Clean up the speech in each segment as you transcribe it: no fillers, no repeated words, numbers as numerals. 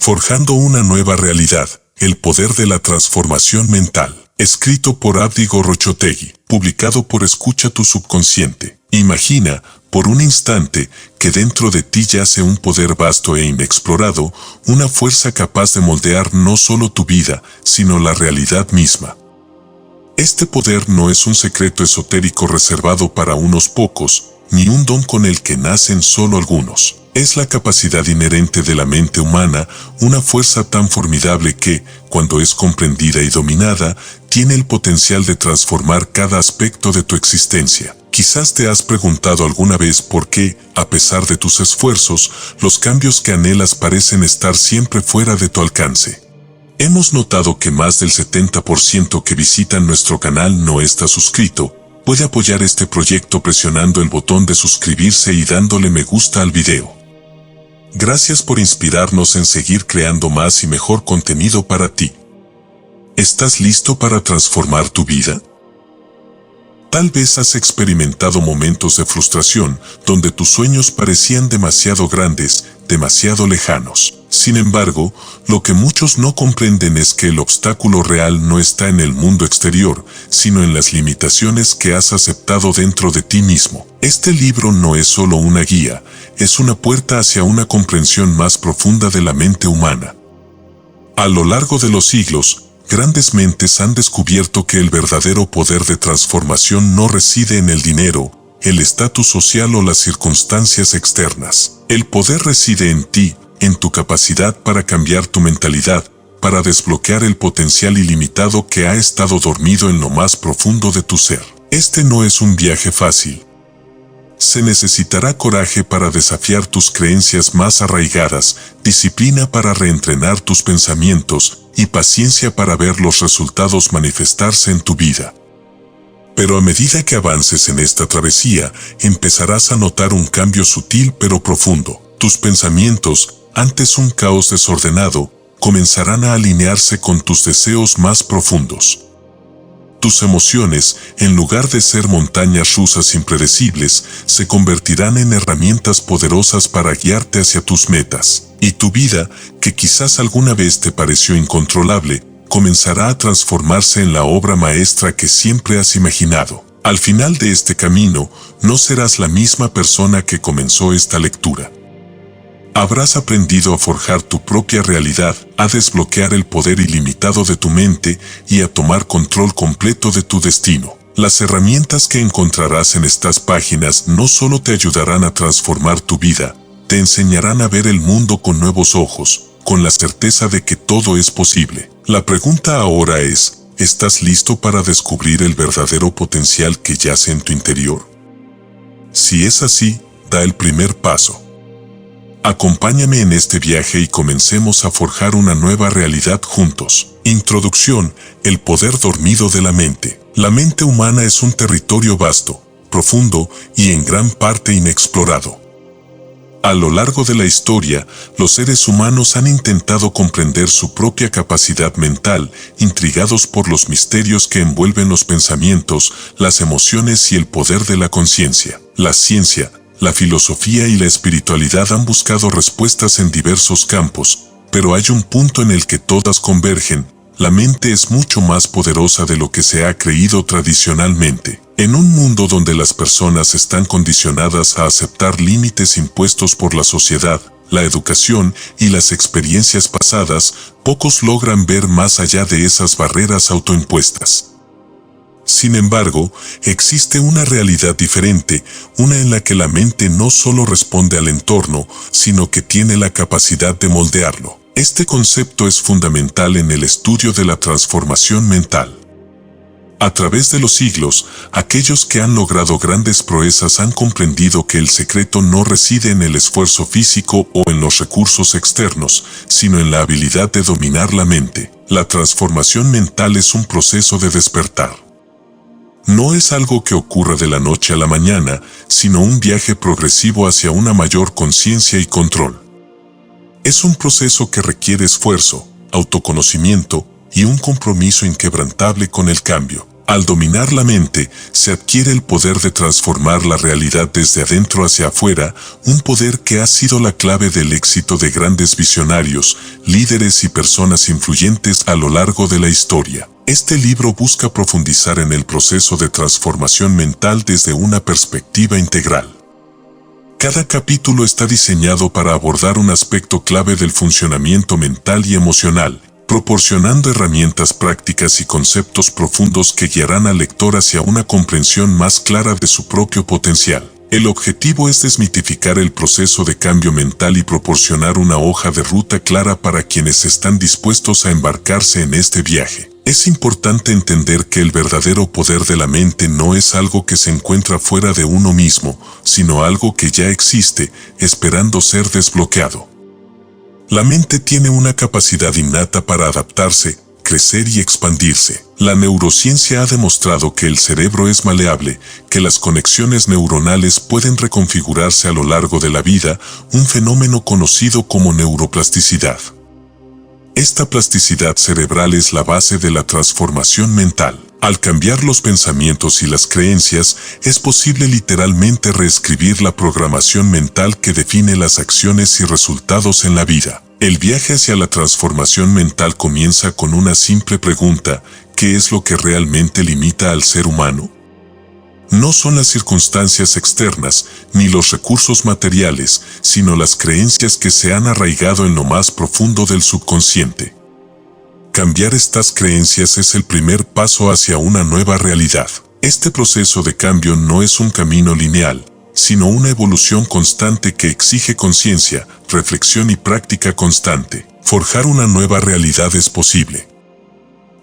Forjando una nueva realidad, el poder de la transformación mental. Escrito por Abdi Gorrochategui, publicado por Escucha tu subconsciente. Imagina, por un instante, que dentro de ti yace un poder vasto e inexplorado, una fuerza capaz de moldear no solo tu vida, sino la realidad misma. Este poder no es un secreto esotérico reservado para unos pocos, ni un don con el que nacen solo algunos. Es la capacidad inherente de la mente humana, una fuerza tan formidable que, cuando es comprendida y dominada, tiene el potencial de transformar cada aspecto de tu existencia. Quizás te has preguntado alguna vez por qué, a pesar de tus esfuerzos, los cambios que anhelas parecen estar siempre fuera de tu alcance. Hemos notado que más del 70% que visitan nuestro canal no está suscrito. Puede apoyar este proyecto presionando el botón de suscribirse y dándole me gusta al video. Gracias por inspirarnos en seguir creando más y mejor contenido para ti. ¿Estás listo para transformar tu vida? Tal vez has experimentado momentos de frustración, donde tus sueños parecían demasiado grandes, demasiado lejanos. Sin embargo, lo que muchos no comprenden es que el obstáculo real no está en el mundo exterior, sino en las limitaciones que has aceptado dentro de ti mismo. Este libro no es solo una guía, es una puerta hacia una comprensión más profunda de la mente humana. A lo largo de los siglos, grandes mentes han descubierto que el verdadero poder de transformación no reside en el dinero, el estatus social o las circunstancias externas. El poder reside en ti, en tu capacidad para cambiar tu mentalidad, para desbloquear el potencial ilimitado que ha estado dormido en lo más profundo de tu ser. Este no es un viaje fácil. Se necesitará coraje para desafiar tus creencias más arraigadas, disciplina para reentrenar tus pensamientos y paciencia para ver los resultados manifestarse en tu vida. Pero a medida que avances en esta travesía, empezarás a notar un cambio sutil pero profundo. Tus pensamientos, antes un caos desordenado, comenzarán a alinearse con tus deseos más profundos. Tus emociones, en lugar de ser montañas rusas impredecibles, se convertirán en herramientas poderosas para guiarte hacia tus metas. Y tu vida, que quizás alguna vez te pareció incontrolable, comenzará a transformarse en la obra maestra que siempre has imaginado. Al final de este camino, no serás la misma persona que comenzó esta lectura. Habrás aprendido a forjar tu propia realidad, a desbloquear el poder ilimitado de tu mente y a tomar control completo de tu destino. Las herramientas que encontrarás en estas páginas no solo te ayudarán a transformar tu vida, te enseñarán a ver el mundo con nuevos ojos, con la certeza de que todo es posible. La pregunta ahora es, ¿estás listo para descubrir el verdadero potencial que yace en tu interior? Si es así, da el primer paso. Acompáñame en este viaje y comencemos a forjar una nueva realidad juntos. Introducción: el poder dormido de la mente. La mente humana es un territorio vasto, profundo y en gran parte inexplorado. A lo largo de la historia, los seres humanos han intentado comprender su propia capacidad mental, intrigados por los misterios que envuelven los pensamientos, las emociones y el poder de la conciencia. La ciencia, la filosofía y la espiritualidad han buscado respuestas en diversos campos, pero hay un punto en el que todas convergen: la mente es mucho más poderosa de lo que se ha creído tradicionalmente. En un mundo donde las personas están condicionadas a aceptar límites impuestos por la sociedad, la educación y las experiencias pasadas, pocos logran ver más allá de esas barreras autoimpuestas. Sin embargo, existe una realidad diferente, una en la que la mente no solo responde al entorno, sino que tiene la capacidad de moldearlo. Este concepto es fundamental en el estudio de la transformación mental. A través de los siglos, aquellos que han logrado grandes proezas han comprendido que el secreto no reside en el esfuerzo físico o en los recursos externos, sino en la habilidad de dominar la mente. La transformación mental es un proceso de despertar. No es algo que ocurra de la noche a la mañana, sino un viaje progresivo hacia una mayor conciencia y control. Es un proceso que requiere esfuerzo, autoconocimiento y un compromiso inquebrantable con el cambio. Al dominar la mente, se adquiere el poder de transformar la realidad desde adentro hacia afuera, un poder que ha sido la clave del éxito de grandes visionarios, líderes y personas influyentes a lo largo de la historia. Este libro busca profundizar en el proceso de transformación mental desde una perspectiva integral. Cada capítulo está diseñado para abordar un aspecto clave del funcionamiento mental y emocional, proporcionando herramientas prácticas y conceptos profundos que guiarán al lector hacia una comprensión más clara de su propio potencial. El objetivo es desmitificar el proceso de cambio mental y proporcionar una hoja de ruta clara para quienes están dispuestos a embarcarse en este viaje. Es importante entender que el verdadero poder de la mente no es algo que se encuentra fuera de uno mismo, sino algo que ya existe, esperando ser desbloqueado. La mente tiene una capacidad innata para adaptarse, crecer y expandirse. La neurociencia ha demostrado que el cerebro es maleable, que las conexiones neuronales pueden reconfigurarse a lo largo de la vida, un fenómeno conocido como neuroplasticidad. Esta plasticidad cerebral es la base de la transformación mental. Al cambiar los pensamientos y las creencias, es posible literalmente reescribir la programación mental que define las acciones y resultados en la vida. El viaje hacia la transformación mental comienza con una simple pregunta: ¿qué es lo que realmente limita al ser humano? No son las circunstancias externas, ni los recursos materiales, sino las creencias que se han arraigado en lo más profundo del subconsciente. Cambiar estas creencias es el primer paso hacia una nueva realidad. Este proceso de cambio no es un camino lineal, sino una evolución constante que exige conciencia, reflexión y práctica constante. Forjar una nueva realidad es posible.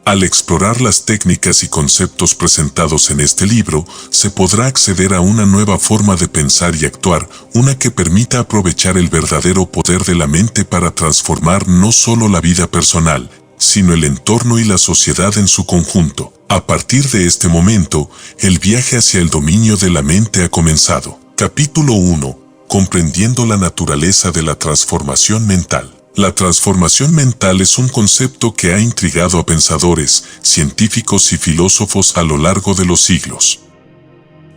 Al explorar las técnicas y conceptos presentados en este libro, se podrá acceder a una nueva forma de pensar y actuar, una que permita aprovechar el verdadero poder de la mente para transformar no solo la vida personal, sino el entorno y la sociedad en su conjunto. A partir de este momento, el viaje hacia el dominio de la mente ha comenzado. Capítulo 1. Comprendiendo la naturaleza de la transformación mental. La transformación mental es un concepto que ha intrigado a pensadores, científicos y filósofos a lo largo de los siglos.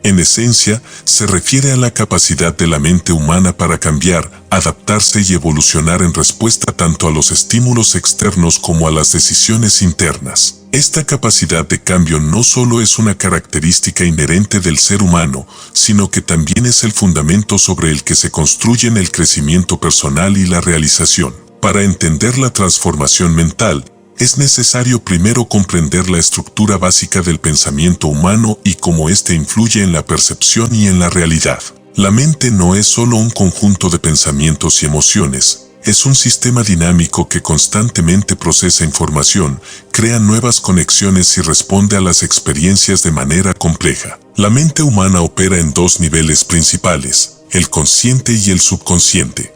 En esencia, se refiere a la capacidad de la mente humana para cambiar, adaptarse y evolucionar en respuesta tanto a los estímulos externos como a las decisiones internas. Esta capacidad de cambio no solo es una característica inherente del ser humano, sino que también es el fundamento sobre el que se construyen el crecimiento personal y la realización. Para entender la transformación mental, es necesario primero comprender la estructura básica del pensamiento humano y cómo éste influye en la percepción y en la realidad. La mente no es solo un conjunto de pensamientos y emociones, es un sistema dinámico que constantemente procesa información, crea nuevas conexiones y responde a las experiencias de manera compleja. La mente humana opera en dos niveles principales, el consciente y el subconsciente.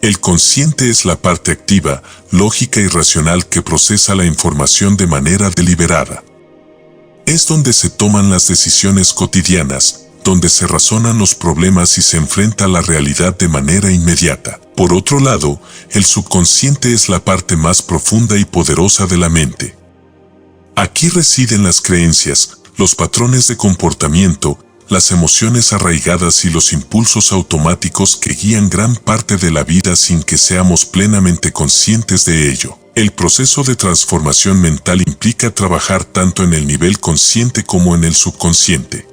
El consciente es la parte activa, lógica y racional que procesa la información de manera deliberada. Es donde se toman las decisiones cotidianas, donde se razonan los problemas y se enfrenta a la realidad de manera inmediata. Por otro lado, el subconsciente es la parte más profunda y poderosa de la mente. Aquí residen las creencias, los patrones de comportamiento, las emociones arraigadas y los impulsos automáticos que guían gran parte de la vida sin que seamos plenamente conscientes de ello. El proceso de transformación mental implica trabajar tanto en el nivel consciente como en el subconsciente.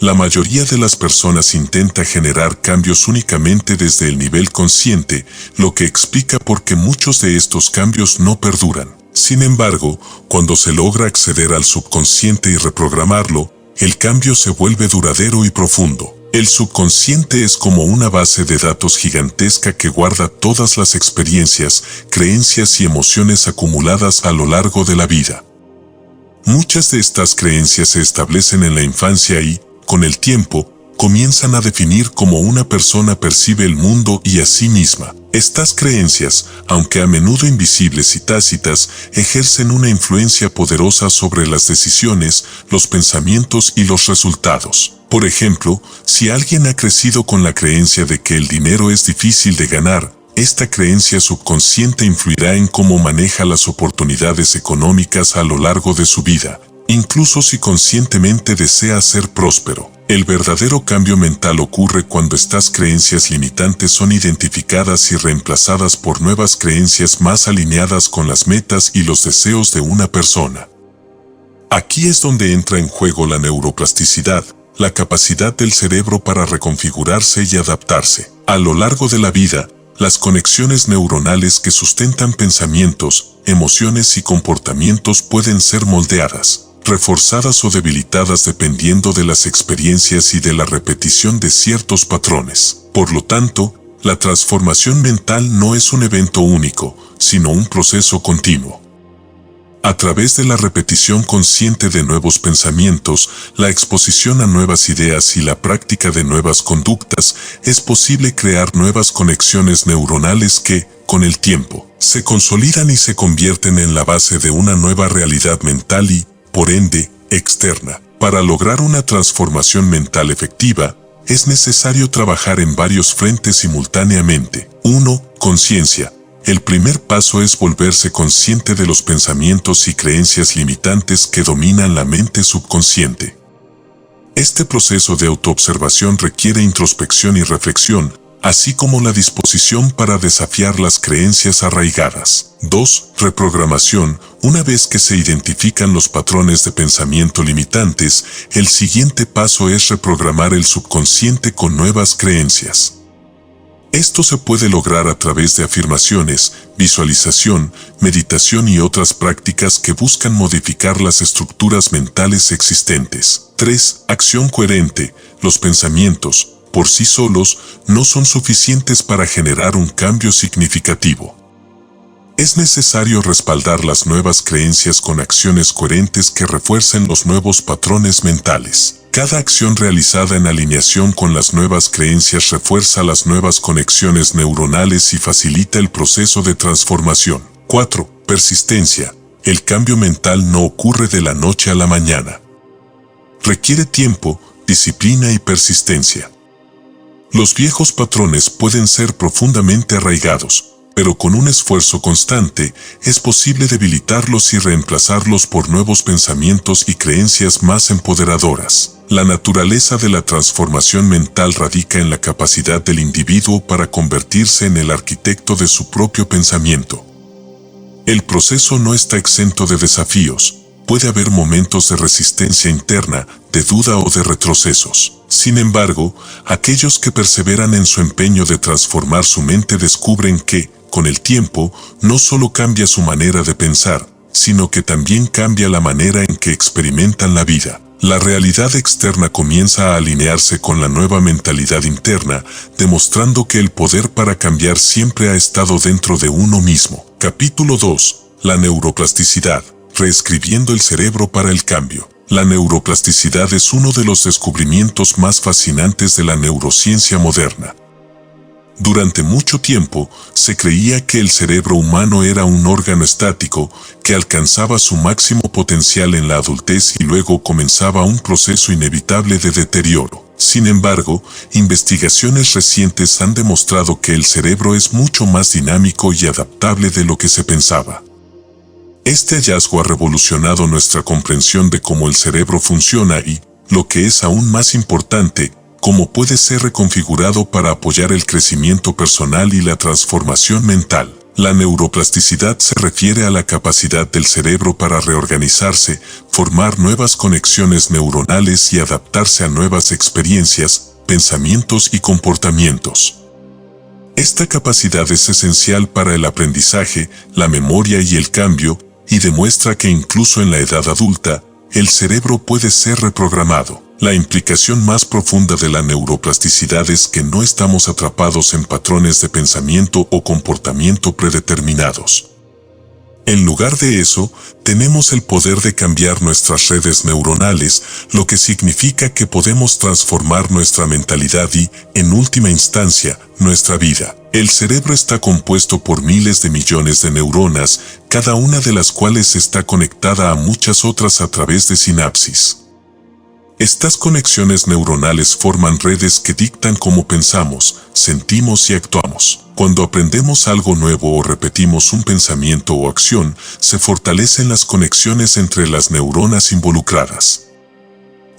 La mayoría de las personas intenta generar cambios únicamente desde el nivel consciente, lo que explica por qué muchos de estos cambios no perduran. Sin embargo, cuando se logra acceder al subconsciente y reprogramarlo, el cambio se vuelve duradero y profundo. El subconsciente es como una base de datos gigantesca que guarda todas las experiencias, creencias y emociones acumuladas a lo largo de la vida. Muchas de estas creencias se establecen en la infancia y, con el tiempo, comienzan a definir cómo una persona percibe el mundo y a sí misma. Estas creencias, aunque a menudo invisibles y tácitas, ejercen una influencia poderosa sobre las decisiones, los pensamientos y los resultados. Por ejemplo, si alguien ha crecido con la creencia de que el dinero es difícil de ganar, esta creencia subconsciente influirá en cómo maneja las oportunidades económicas a lo largo de su vida, incluso si conscientemente deseas ser próspero. El verdadero cambio mental ocurre cuando estas creencias limitantes son identificadas y reemplazadas por nuevas creencias más alineadas con las metas y los deseos de una persona. Aquí es donde entra en juego la neuroplasticidad, la capacidad del cerebro para reconfigurarse y adaptarse. A lo largo de la vida, las conexiones neuronales que sustentan pensamientos, emociones y comportamientos pueden ser moldeadas, reforzadas o debilitadas dependiendo de las experiencias y de la repetición de ciertos patrones. Por lo tanto, la transformación mental no es un evento único, sino un proceso continuo. A través de la repetición consciente de nuevos pensamientos, la exposición a nuevas ideas y la práctica de nuevas conductas, es posible crear nuevas conexiones neuronales que, con el tiempo, se consolidan y se convierten en la base de una nueva realidad mental y, por ende, externa. Para lograr una transformación mental efectiva, es necesario trabajar en varios frentes simultáneamente. 1. Conciencia. El primer paso es volverse consciente de los pensamientos y creencias limitantes que dominan la mente subconsciente. Este proceso de autoobservación requiere introspección y reflexión, así como la disposición para desafiar las creencias arraigadas. 2. Reprogramación. Una vez que se identifican los patrones de pensamiento limitantes, el siguiente paso es reprogramar el subconsciente con nuevas creencias. Esto se puede lograr a través de afirmaciones, visualización, meditación y otras prácticas que buscan modificar las estructuras mentales existentes. 3. Acción coherente. Los pensamientos, por sí solos, no son suficientes para generar un cambio significativo. Es necesario respaldar las nuevas creencias con acciones coherentes que refuercen los nuevos patrones mentales. Cada acción realizada en alineación con las nuevas creencias refuerza las nuevas conexiones neuronales y facilita el proceso de transformación. 4. Persistencia. El cambio mental no ocurre de la noche a la mañana. Requiere tiempo, disciplina y persistencia. Los viejos patrones pueden ser profundamente arraigados, pero con un esfuerzo constante es posible debilitarlos y reemplazarlos por nuevos pensamientos y creencias más empoderadoras. La naturaleza de la transformación mental radica en la capacidad del individuo para convertirse en el arquitecto de su propio pensamiento. El proceso no está exento de desafíos. Puede haber momentos de resistencia interna, de duda o de retrocesos. Sin embargo, aquellos que perseveran en su empeño de transformar su mente descubren que, con el tiempo, no solo cambia su manera de pensar, sino que también cambia la manera en que experimentan la vida. La realidad externa comienza a alinearse con la nueva mentalidad interna, demostrando que el poder para cambiar siempre ha estado dentro de uno mismo. Capítulo 2. La neuroplasticidad. Reescribiendo el cerebro para el cambio. La neuroplasticidad es uno de los descubrimientos más fascinantes de la neurociencia moderna. Durante mucho tiempo, se creía que el cerebro humano era un órgano estático que alcanzaba su máximo potencial en la adultez y luego comenzaba un proceso inevitable de deterioro. Sin embargo, investigaciones recientes han demostrado que el cerebro es mucho más dinámico y adaptable de lo que se pensaba. Este hallazgo ha revolucionado nuestra comprensión de cómo el cerebro funciona y, lo que es aún más importante, cómo puede ser reconfigurado para apoyar el crecimiento personal y la transformación mental. La neuroplasticidad se refiere a la capacidad del cerebro para reorganizarse, formar nuevas conexiones neuronales y adaptarse a nuevas experiencias, pensamientos y comportamientos. Esta capacidad es esencial para el aprendizaje, la memoria y el cambio, y demuestra que incluso en la edad adulta, el cerebro puede ser reprogramado. La implicación más profunda de la neuroplasticidad es que no estamos atrapados en patrones de pensamiento o comportamiento predeterminados. En lugar de eso, tenemos el poder de cambiar nuestras redes neuronales, lo que significa que podemos transformar nuestra mentalidad y, en última instancia, nuestra vida. El cerebro está compuesto por miles de millones de neuronas, cada una de las cuales está conectada a muchas otras a través de sinapsis. Estas conexiones neuronales forman redes que dictan cómo pensamos, sentimos y actuamos. Cuando aprendemos algo nuevo o repetimos un pensamiento o acción, se fortalecen las conexiones entre las neuronas involucradas.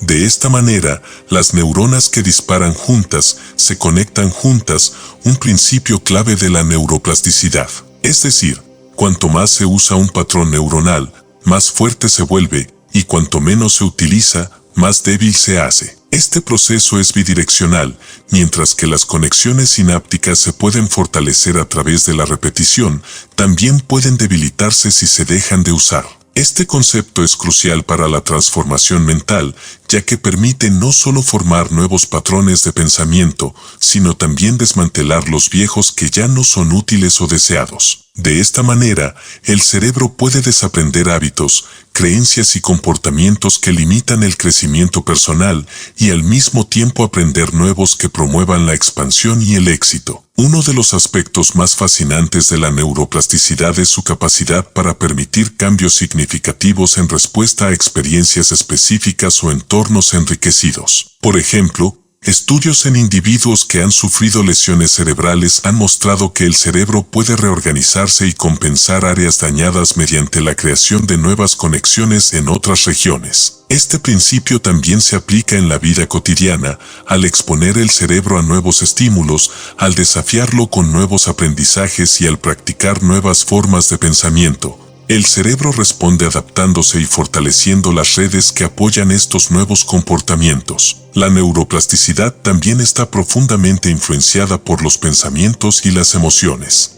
De esta manera, las neuronas que disparan juntas se conectan juntas, un principio clave de la neuroplasticidad. Es decir, cuanto más se usa un patrón neuronal, más fuerte se vuelve, y cuanto menos se utiliza, más débil se hace. Este proceso es bidireccional, mientras que las conexiones sinápticas se pueden fortalecer a través de la repetición, también pueden debilitarse si se dejan de usar. Este concepto es crucial para la transformación mental, ya que permite no solo formar nuevos patrones de pensamiento, sino también desmantelar los viejos que ya no son útiles o deseados. De esta manera, el cerebro puede desaprender hábitos, creencias y comportamientos que limitan el crecimiento personal y al mismo tiempo aprender nuevos que promuevan la expansión y el éxito. Uno de los aspectos más fascinantes de la neuroplasticidad es su capacidad para permitir cambios significativos en respuesta a experiencias específicas o entornos enriquecidos. Por ejemplo, estudios en individuos que han sufrido lesiones cerebrales han mostrado que el cerebro puede reorganizarse y compensar áreas dañadas mediante la creación de nuevas conexiones en otras regiones. Este principio también se aplica en la vida cotidiana, al exponer el cerebro a nuevos estímulos, al desafiarlo con nuevos aprendizajes y al practicar nuevas formas de pensamiento. El cerebro responde adaptándose y fortaleciendo las redes que apoyan estos nuevos comportamientos. La neuroplasticidad también está profundamente influenciada por los pensamientos y las emociones.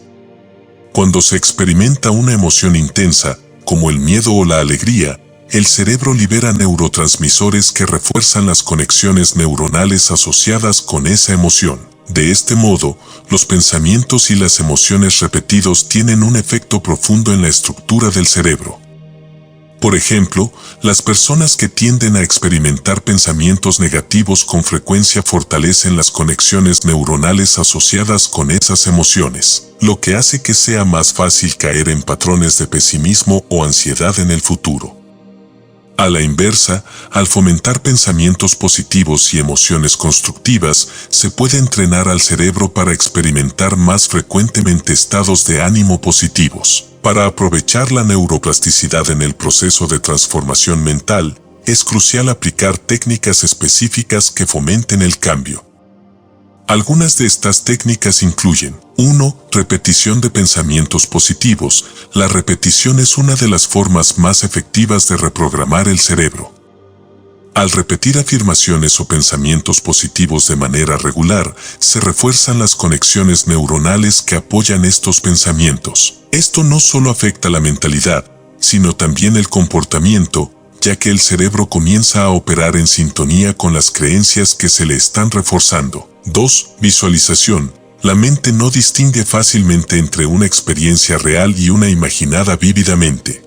Cuando se experimenta una emoción intensa, como el miedo o la alegría, el cerebro libera neurotransmisores que refuerzan las conexiones neuronales asociadas con esa emoción. De este modo, los pensamientos y las emociones repetidos tienen un efecto profundo en la estructura del cerebro. Por ejemplo, las personas que tienden a experimentar pensamientos negativos con frecuencia fortalecen las conexiones neuronales asociadas con esas emociones, lo que hace que sea más fácil caer en patrones de pesimismo o ansiedad en el futuro. A la inversa, al fomentar pensamientos positivos y emociones constructivas, se puede entrenar al cerebro para experimentar más frecuentemente estados de ánimo positivos. Para aprovechar la neuroplasticidad en el proceso de transformación mental, es crucial aplicar técnicas específicas que fomenten el cambio. Algunas de estas técnicas incluyen: 1. Repetición de pensamientos positivos. La repetición es una de las formas más efectivas de reprogramar el cerebro. Al repetir afirmaciones o pensamientos positivos de manera regular, se refuerzan las conexiones neuronales que apoyan estos pensamientos. Esto no solo afecta la mentalidad, sino también el comportamiento, ya que el cerebro comienza a operar en sintonía con las creencias que se le están reforzando. 2. Visualización. La mente no distingue fácilmente entre una experiencia real y una imaginada vívidamente.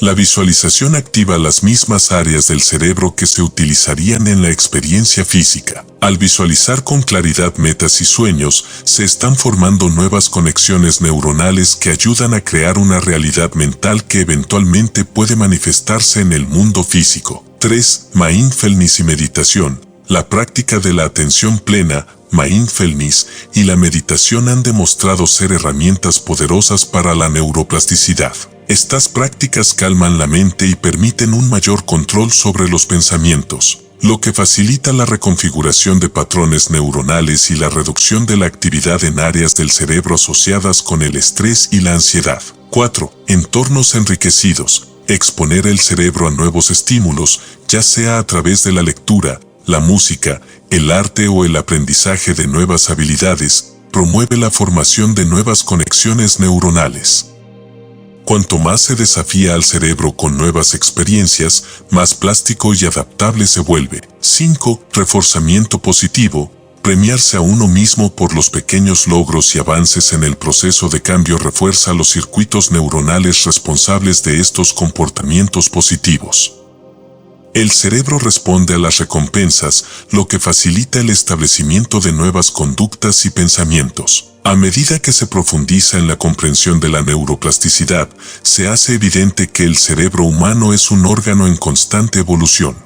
La visualización activa las mismas áreas del cerebro que se utilizarían en la experiencia física. Al visualizar con claridad metas y sueños, se están formando nuevas conexiones neuronales que ayudan a crear una realidad mental que eventualmente puede manifestarse en el mundo físico. 3. Mindfulness y meditación. La práctica de la atención plena, mindfulness, y la meditación han demostrado ser herramientas poderosas para la neuroplasticidad. Estas prácticas calman la mente y permiten un mayor control sobre los pensamientos, lo que facilita la reconfiguración de patrones neuronales y la reducción de la actividad en áreas del cerebro asociadas con el estrés y la ansiedad. 4. Entornos enriquecidos. Exponer el cerebro a nuevos estímulos, ya sea a través de la lectura, la música, el arte o el aprendizaje de nuevas habilidades, promueve la formación de nuevas conexiones neuronales. Cuanto más se desafía al cerebro con nuevas experiencias, más plástico y adaptable se vuelve. 5. Reforzamiento positivo. Premiarse a uno mismo por los pequeños logros y avances en el proceso de cambio refuerza los circuitos neuronales responsables de estos comportamientos positivos. El cerebro responde a las recompensas, lo que facilita el establecimiento de nuevas conductas y pensamientos. A medida que se profundiza en la comprensión de la neuroplasticidad, se hace evidente que el cerebro humano es un órgano en constante evolución.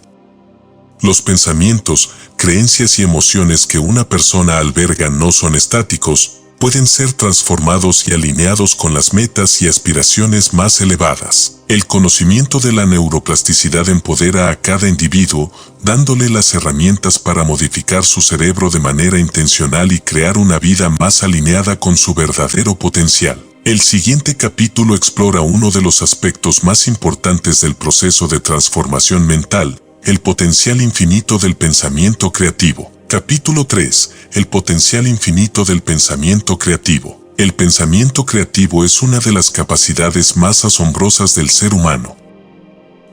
Los pensamientos, creencias y emociones que una persona alberga no son estáticos, pueden ser transformados y alineados con las metas y aspiraciones más elevadas. El conocimiento de la neuroplasticidad empodera a cada individuo, dándole las herramientas para modificar su cerebro de manera intencional y crear una vida más alineada con su verdadero potencial. El siguiente capítulo explora uno de los aspectos más importantes del proceso de transformación mental, el potencial infinito del pensamiento creativo. Capítulo 3. El potencial infinito del pensamiento creativo. El pensamiento creativo es una de las capacidades más asombrosas del ser humano.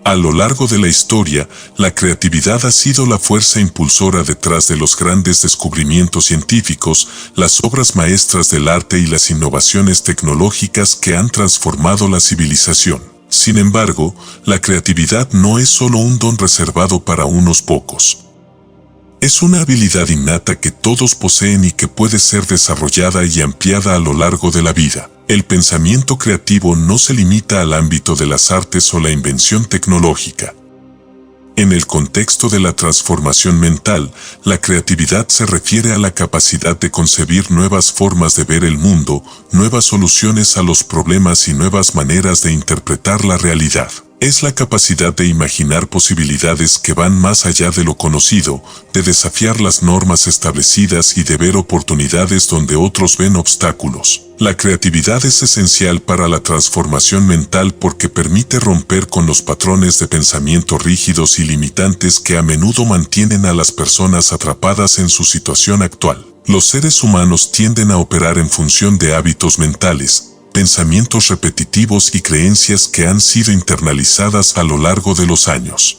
A lo largo de la historia, la creatividad ha sido la fuerza impulsora detrás de los grandes descubrimientos científicos, las obras maestras del arte y las innovaciones tecnológicas que han transformado la civilización. Sin embargo, la creatividad no es solo un don reservado para unos pocos. Es una habilidad innata que todos poseen y que puede ser desarrollada y ampliada a lo largo de la vida. El pensamiento creativo no se limita al ámbito de las artes o la invención tecnológica. En el contexto de la transformación mental, la creatividad se refiere a la capacidad de concebir nuevas formas de ver el mundo, nuevas soluciones a los problemas y nuevas maneras de interpretar la realidad. Es la capacidad de imaginar posibilidades que van más allá de lo conocido, de desafiar las normas establecidas y de ver oportunidades donde otros ven obstáculos. La creatividad es esencial para la transformación mental porque permite romper con los patrones de pensamiento rígidos y limitantes que a menudo mantienen a las personas atrapadas en su situación actual. Los seres humanos tienden a operar en función de hábitos mentales, pensamientos repetitivos y creencias que han sido internalizadas a lo largo de los años.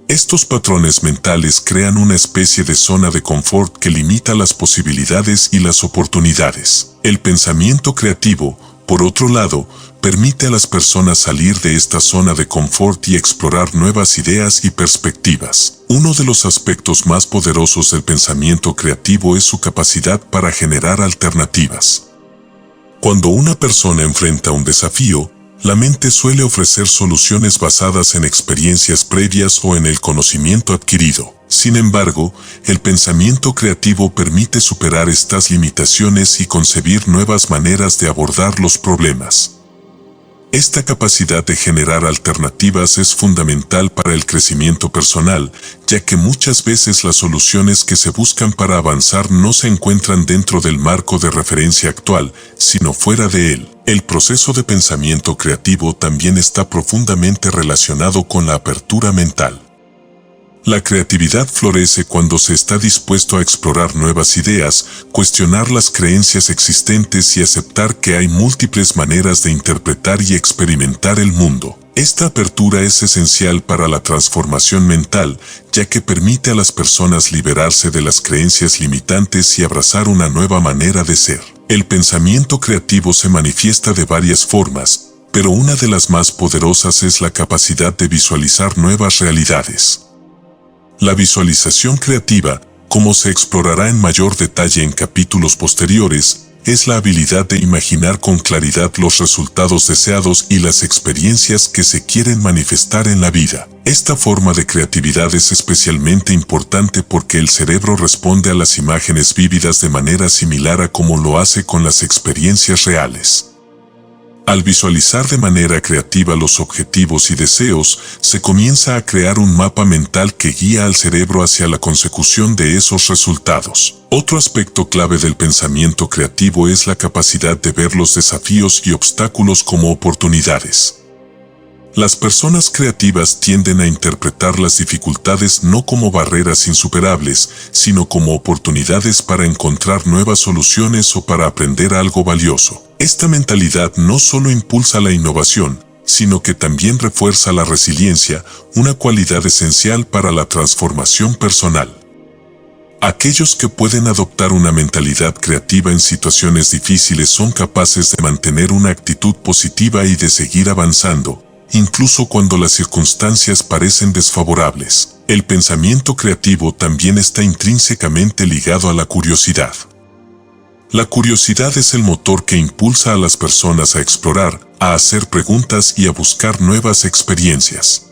Estos patrones mentales crean una especie de zona de confort que limita las posibilidades y las oportunidades. El pensamiento creativo, por otro lado, permite a las personas salir de esta zona de confort y explorar nuevas ideas y perspectivas. Uno de los aspectos más poderosos del pensamiento creativo es su capacidad para generar alternativas. Cuando una persona enfrenta un desafío, la mente suele ofrecer soluciones basadas en experiencias previas o en el conocimiento adquirido. Sin embargo, el pensamiento creativo permite superar estas limitaciones y concebir nuevas maneras de abordar los problemas. Esta capacidad de generar alternativas es fundamental para el crecimiento personal, ya que muchas veces las soluciones que se buscan para avanzar no se encuentran dentro del marco de referencia actual, sino fuera de él. El proceso de pensamiento creativo también está profundamente relacionado con la apertura mental. La creatividad florece cuando se está dispuesto a explorar nuevas ideas, cuestionar las creencias existentes y aceptar que hay múltiples maneras de interpretar y experimentar el mundo. Esta apertura es esencial para la transformación mental, ya que permite a las personas liberarse de las creencias limitantes y abrazar una nueva manera de ser. El pensamiento creativo se manifiesta de varias formas, pero una de las más poderosas es la capacidad de visualizar nuevas realidades. La visualización creativa, como se explorará en mayor detalle en capítulos posteriores, es la habilidad de imaginar con claridad los resultados deseados y las experiencias que se quieren manifestar en la vida. Esta forma de creatividad es especialmente importante porque el cerebro responde a las imágenes vívidas de manera similar a como lo hace con las experiencias reales. Al visualizar de manera creativa los objetivos y deseos, se comienza a crear un mapa mental que guía al cerebro hacia la consecución de esos resultados. Otro aspecto clave del pensamiento creativo es la capacidad de ver los desafíos y obstáculos como oportunidades. Las personas creativas tienden a interpretar las dificultades no como barreras insuperables, sino como oportunidades para encontrar nuevas soluciones o para aprender algo valioso. Esta mentalidad no solo impulsa la innovación, sino que también refuerza la resiliencia, una cualidad esencial para la transformación personal. Aquellos que pueden adoptar una mentalidad creativa en situaciones difíciles son capaces de mantener una actitud positiva y de seguir avanzando, incluso cuando las circunstancias parecen desfavorables. El pensamiento creativo también está intrínsecamente ligado a la curiosidad. La curiosidad es el motor que impulsa a las personas a explorar, a hacer preguntas y a buscar nuevas experiencias.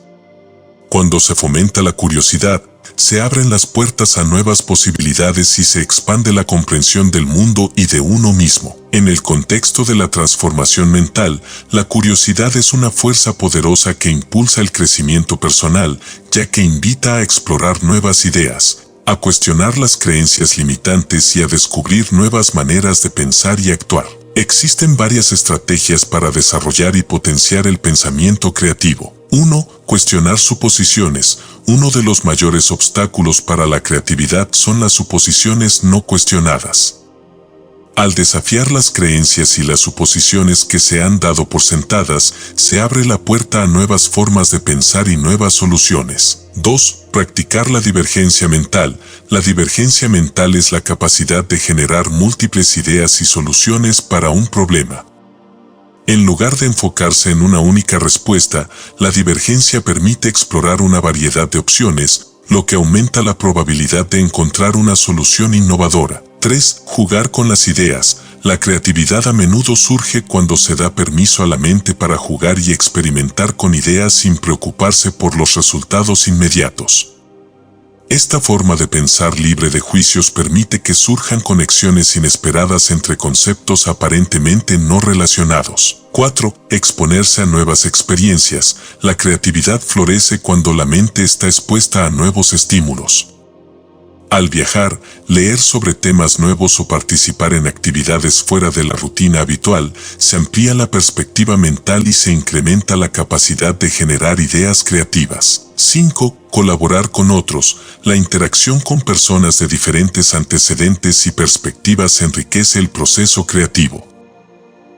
Cuando se fomenta la curiosidad, se abren las puertas a nuevas posibilidades y se expande la comprensión del mundo y de uno mismo. En el contexto de la transformación mental, la curiosidad es una fuerza poderosa que impulsa el crecimiento personal, ya que invita a explorar nuevas ideas, a cuestionar las creencias limitantes y a descubrir nuevas maneras de pensar y actuar. Existen varias estrategias para desarrollar y potenciar el pensamiento creativo. 1. Cuestionar suposiciones. Uno de los mayores obstáculos para la creatividad son las suposiciones no cuestionadas. Al desafiar las creencias y las suposiciones que se han dado por sentadas, se abre la puerta a nuevas formas de pensar y nuevas soluciones. 2. Practicar la divergencia mental. La divergencia mental es la capacidad de generar múltiples ideas y soluciones para un problema. En lugar de enfocarse en una única respuesta, la divergencia permite explorar una variedad de opciones, lo que aumenta la probabilidad de encontrar una solución innovadora. 3. Jugar con las ideas. La creatividad a menudo surge cuando se da permiso a la mente para jugar y experimentar con ideas sin preocuparse por los resultados inmediatos. Esta forma de pensar libre de juicios permite que surjan conexiones inesperadas entre conceptos aparentemente no relacionados. 4. Exponerse a nuevas experiencias. La creatividad florece cuando la mente está expuesta a nuevos estímulos. Al viajar, leer sobre temas nuevos o participar en actividades fuera de la rutina habitual, se amplía la perspectiva mental y se incrementa la capacidad de generar ideas creativas. 5. Colaborar con otros. La interacción con personas de diferentes antecedentes y perspectivas enriquece el proceso creativo.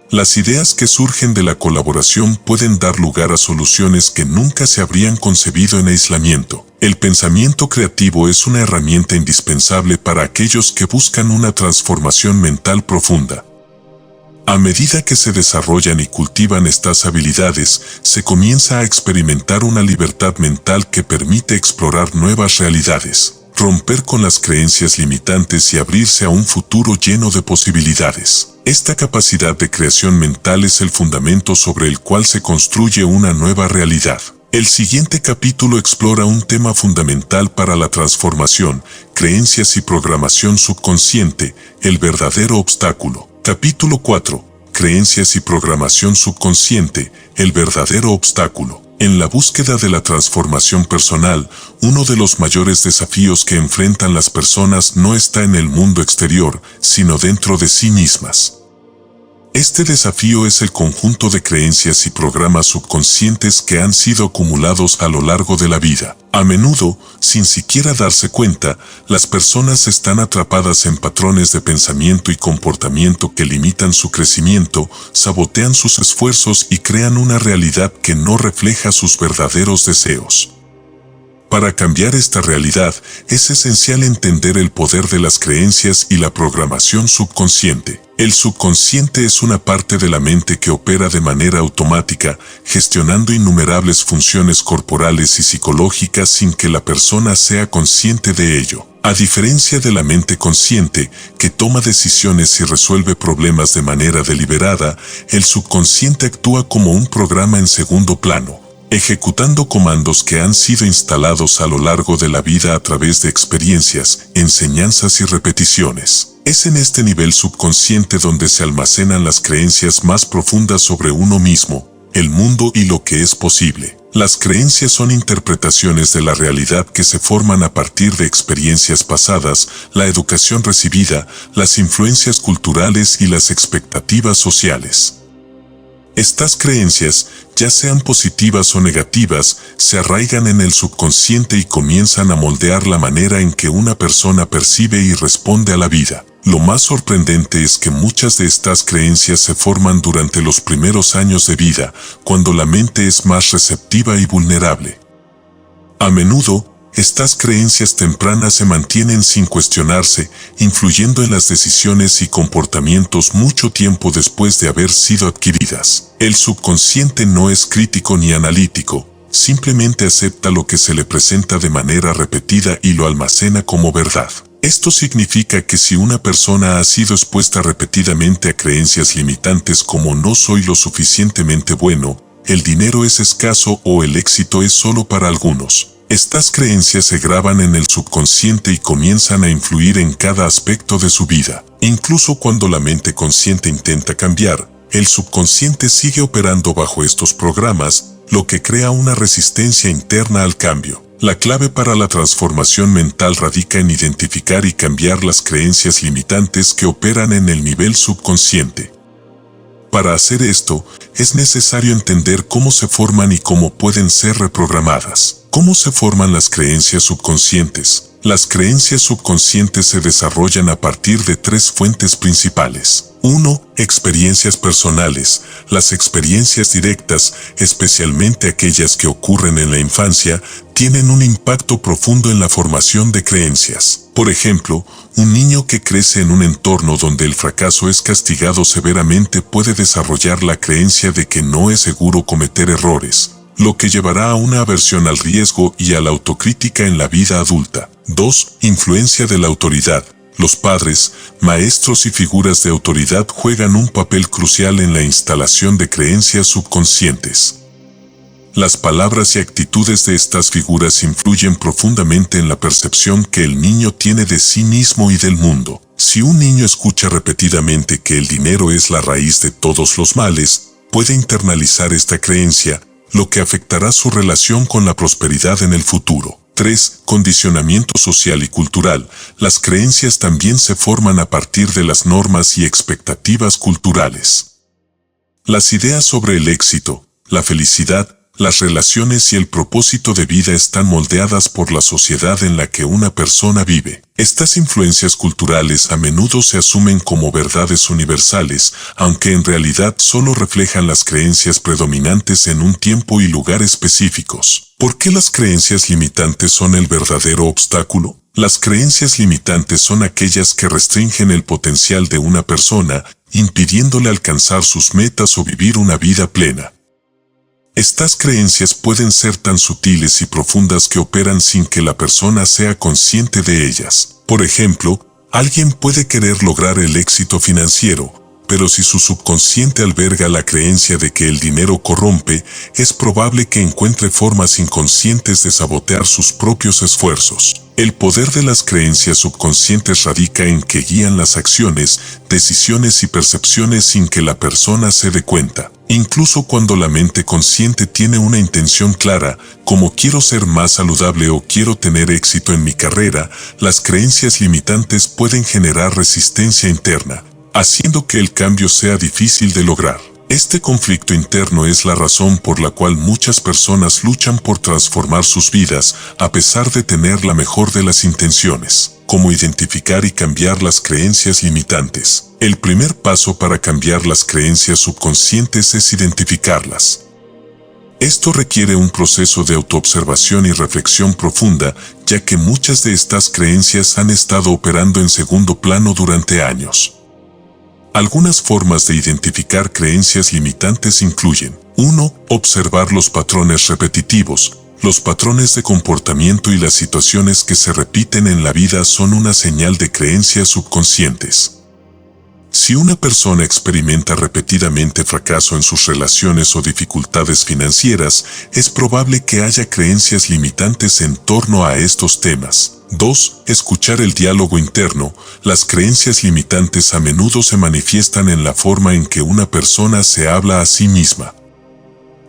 Las ideas que surgen de la colaboración pueden dar lugar a soluciones que nunca se habrían concebido en aislamiento. El pensamiento creativo es una herramienta indispensable para aquellos que buscan una transformación mental profunda. A medida que se desarrollan y cultivan estas habilidades, se comienza a experimentar una libertad mental que permite explorar nuevas realidades, romper con las creencias limitantes y abrirse a un futuro lleno de posibilidades. Esta capacidad de creación mental es el fundamento sobre el cual se construye una nueva realidad. El siguiente capítulo explora un tema fundamental para la transformación: creencias y programación subconsciente, el verdadero obstáculo. Capítulo 4. Creencias y programación subconsciente, el verdadero obstáculo. En la búsqueda de la transformación personal, uno de los mayores desafíos que enfrentan las personas no está en el mundo exterior, sino dentro de sí mismas. Este desafío es el conjunto de creencias y programas subconscientes que han sido acumulados a lo largo de la vida. A menudo, sin siquiera darse cuenta, las personas están atrapadas en patrones de pensamiento y comportamiento que limitan su crecimiento, sabotean sus esfuerzos y crean una realidad que no refleja sus verdaderos deseos. Para cambiar esta realidad, es esencial entender el poder de las creencias y la programación subconsciente. El subconsciente es una parte de la mente que opera de manera automática, gestionando innumerables funciones corporales y psicológicas sin que la persona sea consciente de ello. A diferencia de la mente consciente, que toma decisiones y resuelve problemas de manera deliberada, el subconsciente actúa como un programa en segundo plano, ejecutando comandos que han sido instalados a lo largo de la vida a través de experiencias, enseñanzas y repeticiones. Es en este nivel subconsciente donde se almacenan las creencias más profundas sobre uno mismo, el mundo y lo que es posible. Las creencias son interpretaciones de la realidad que se forman a partir de experiencias pasadas, la educación recibida, las influencias culturales y las expectativas sociales. Estas creencias, ya sean positivas o negativas, se arraigan en el subconsciente y comienzan a moldear la manera en que una persona percibe y responde a la vida. Lo más sorprendente es que muchas de estas creencias se forman durante los primeros años de vida, cuando la mente es más receptiva y vulnerable. A menudo, estas creencias tempranas se mantienen sin cuestionarse, influyendo en las decisiones y comportamientos mucho tiempo después de haber sido adquiridas. El subconsciente no es crítico ni analítico, simplemente acepta lo que se le presenta de manera repetida y lo almacena como verdad. Esto significa que si una persona ha sido expuesta repetidamente a creencias limitantes como no soy lo suficientemente bueno, el dinero es escaso o el éxito es solo para algunos. Estas creencias se graban en el subconsciente y comienzan a influir en cada aspecto de su vida. Incluso cuando la mente consciente intenta cambiar, el subconsciente sigue operando bajo estos programas, lo que crea una resistencia interna al cambio. La clave para la transformación mental radica en identificar y cambiar las creencias limitantes que operan en el nivel subconsciente. Para hacer esto, es necesario entender cómo se forman y cómo pueden ser reprogramadas. ¿Cómo se forman las creencias subconscientes? Las creencias subconscientes se desarrollan a partir de tres fuentes principales. 1. Experiencias personales. Las experiencias directas, especialmente aquellas que ocurren en la infancia, tienen un impacto profundo en la formación de creencias. Por ejemplo, un niño que crece en un entorno donde el fracaso es castigado severamente puede desarrollar la creencia de que no es seguro cometer errores, lo que llevará a una aversión al riesgo y a la autocrítica en la vida adulta. 2. Influencia de la autoridad. Los padres, maestros y figuras de autoridad juegan un papel crucial en la instalación de creencias subconscientes. Las palabras y actitudes de estas figuras influyen profundamente en la percepción que el niño tiene de sí mismo y del mundo. Si un niño escucha repetidamente que el dinero es la raíz de todos los males, puede internalizar esta creencia, lo que afectará su relación con la prosperidad en el futuro. 3. Condicionamiento social y cultural. Las creencias también se forman a partir de las normas y expectativas culturales. Las ideas sobre el éxito, la felicidad, las relaciones y el propósito de vida están moldeadas por la sociedad en la que una persona vive. Estas influencias culturales a menudo se asumen como verdades universales, aunque en realidad solo reflejan las creencias predominantes en un tiempo y lugar específicos. ¿Por qué las creencias limitantes son el verdadero obstáculo? Las creencias limitantes son aquellas que restringen el potencial de una persona, impidiéndole alcanzar sus metas o vivir una vida plena. Estas creencias pueden ser tan sutiles y profundas que operan sin que la persona sea consciente de ellas. Por ejemplo, alguien puede querer lograr el éxito financiero, pero si su subconsciente alberga la creencia de que el dinero corrompe, es probable que encuentre formas inconscientes de sabotear sus propios esfuerzos. El poder de las creencias subconscientes radica en que guían las acciones, decisiones y percepciones sin que la persona se dé cuenta. Incluso cuando la mente consciente tiene una intención clara, como quiero ser más saludable o quiero tener éxito en mi carrera, las creencias limitantes pueden generar resistencia interna, haciendo que el cambio sea difícil de lograr. Este conflicto interno es la razón por la cual muchas personas luchan por transformar sus vidas, a pesar de tener la mejor de las intenciones. ¿Cómo identificar y cambiar las creencias limitantes? El primer paso para cambiar las creencias subconscientes es identificarlas. Esto requiere un proceso de autoobservación y reflexión profunda, ya que muchas de estas creencias han estado operando en segundo plano durante años. Algunas formas de identificar creencias limitantes incluyen: 1. Observar los patrones repetitivos. Los patrones de comportamiento y las situaciones que se repiten en la vida son una señal de creencias subconscientes. Si una persona experimenta repetidamente fracaso en sus relaciones o dificultades financieras, es probable que haya creencias limitantes en torno a estos temas. 2. Escuchar el diálogo interno. Las creencias limitantes a menudo se manifiestan en la forma en que una persona se habla a sí misma.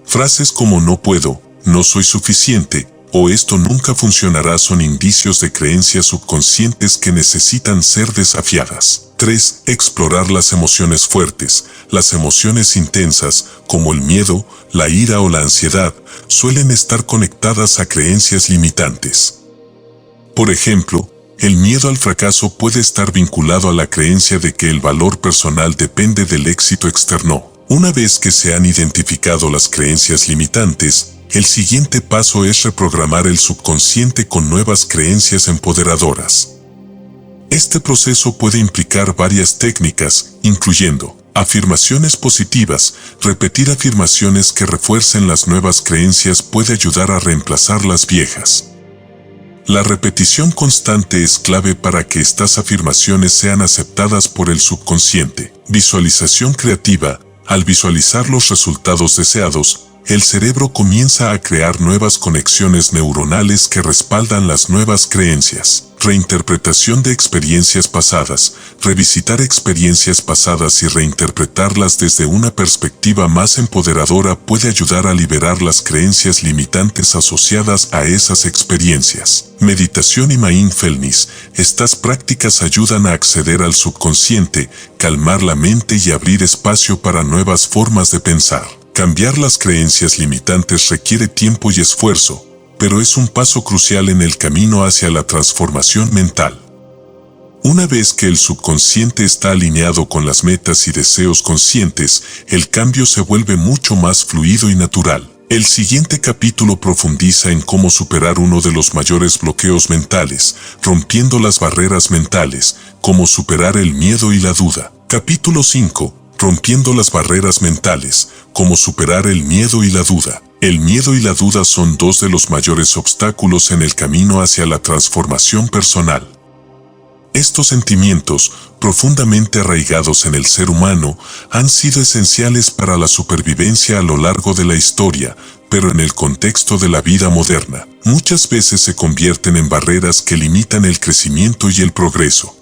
Frases como no puedo, no soy suficiente, o esto nunca funcionará son indicios de creencias subconscientes que necesitan ser desafiadas. 3. Explorar las emociones fuertes. Las emociones intensas, como el miedo, la ira o la ansiedad, suelen estar conectadas a creencias limitantes. Por ejemplo, el miedo al fracaso puede estar vinculado a la creencia de que el valor personal depende del éxito externo. Una vez que se han identificado las creencias limitantes, el siguiente paso es reprogramar el subconsciente con nuevas creencias empoderadoras. Este proceso puede implicar varias técnicas, incluyendo afirmaciones positivas. Repetir afirmaciones que refuercen las nuevas creencias puede ayudar a reemplazar las viejas. La repetición constante es clave para que estas afirmaciones sean aceptadas por el subconsciente. Visualización creativa. Al visualizar los resultados deseados, el cerebro comienza a crear nuevas conexiones neuronales que respaldan las nuevas creencias. Reinterpretación de experiencias pasadas. Revisitar experiencias pasadas y reinterpretarlas desde una perspectiva más empoderadora puede ayudar a liberar las creencias limitantes asociadas a esas experiencias. Meditación y mindfulness. Estas prácticas ayudan a acceder al subconsciente, calmar la mente y abrir espacio para nuevas formas de pensar. Cambiar las creencias limitantes requiere tiempo y esfuerzo, pero es un paso crucial en el camino hacia la transformación mental. Una vez que el subconsciente está alineado con las metas y deseos conscientes, el cambio se vuelve mucho más fluido y natural. El siguiente capítulo profundiza en cómo superar uno de los mayores bloqueos mentales, rompiendo las barreras mentales, cómo superar el miedo y la duda. Capítulo 5. Rompiendo las barreras mentales, cómo superar el miedo y la duda. El miedo y la duda son dos de los mayores obstáculos en el camino hacia la transformación personal. Estos sentimientos, profundamente arraigados en el ser humano, han sido esenciales para la supervivencia a lo largo de la historia, pero en el contexto de la vida moderna, muchas veces se convierten en barreras que limitan el crecimiento y el progreso.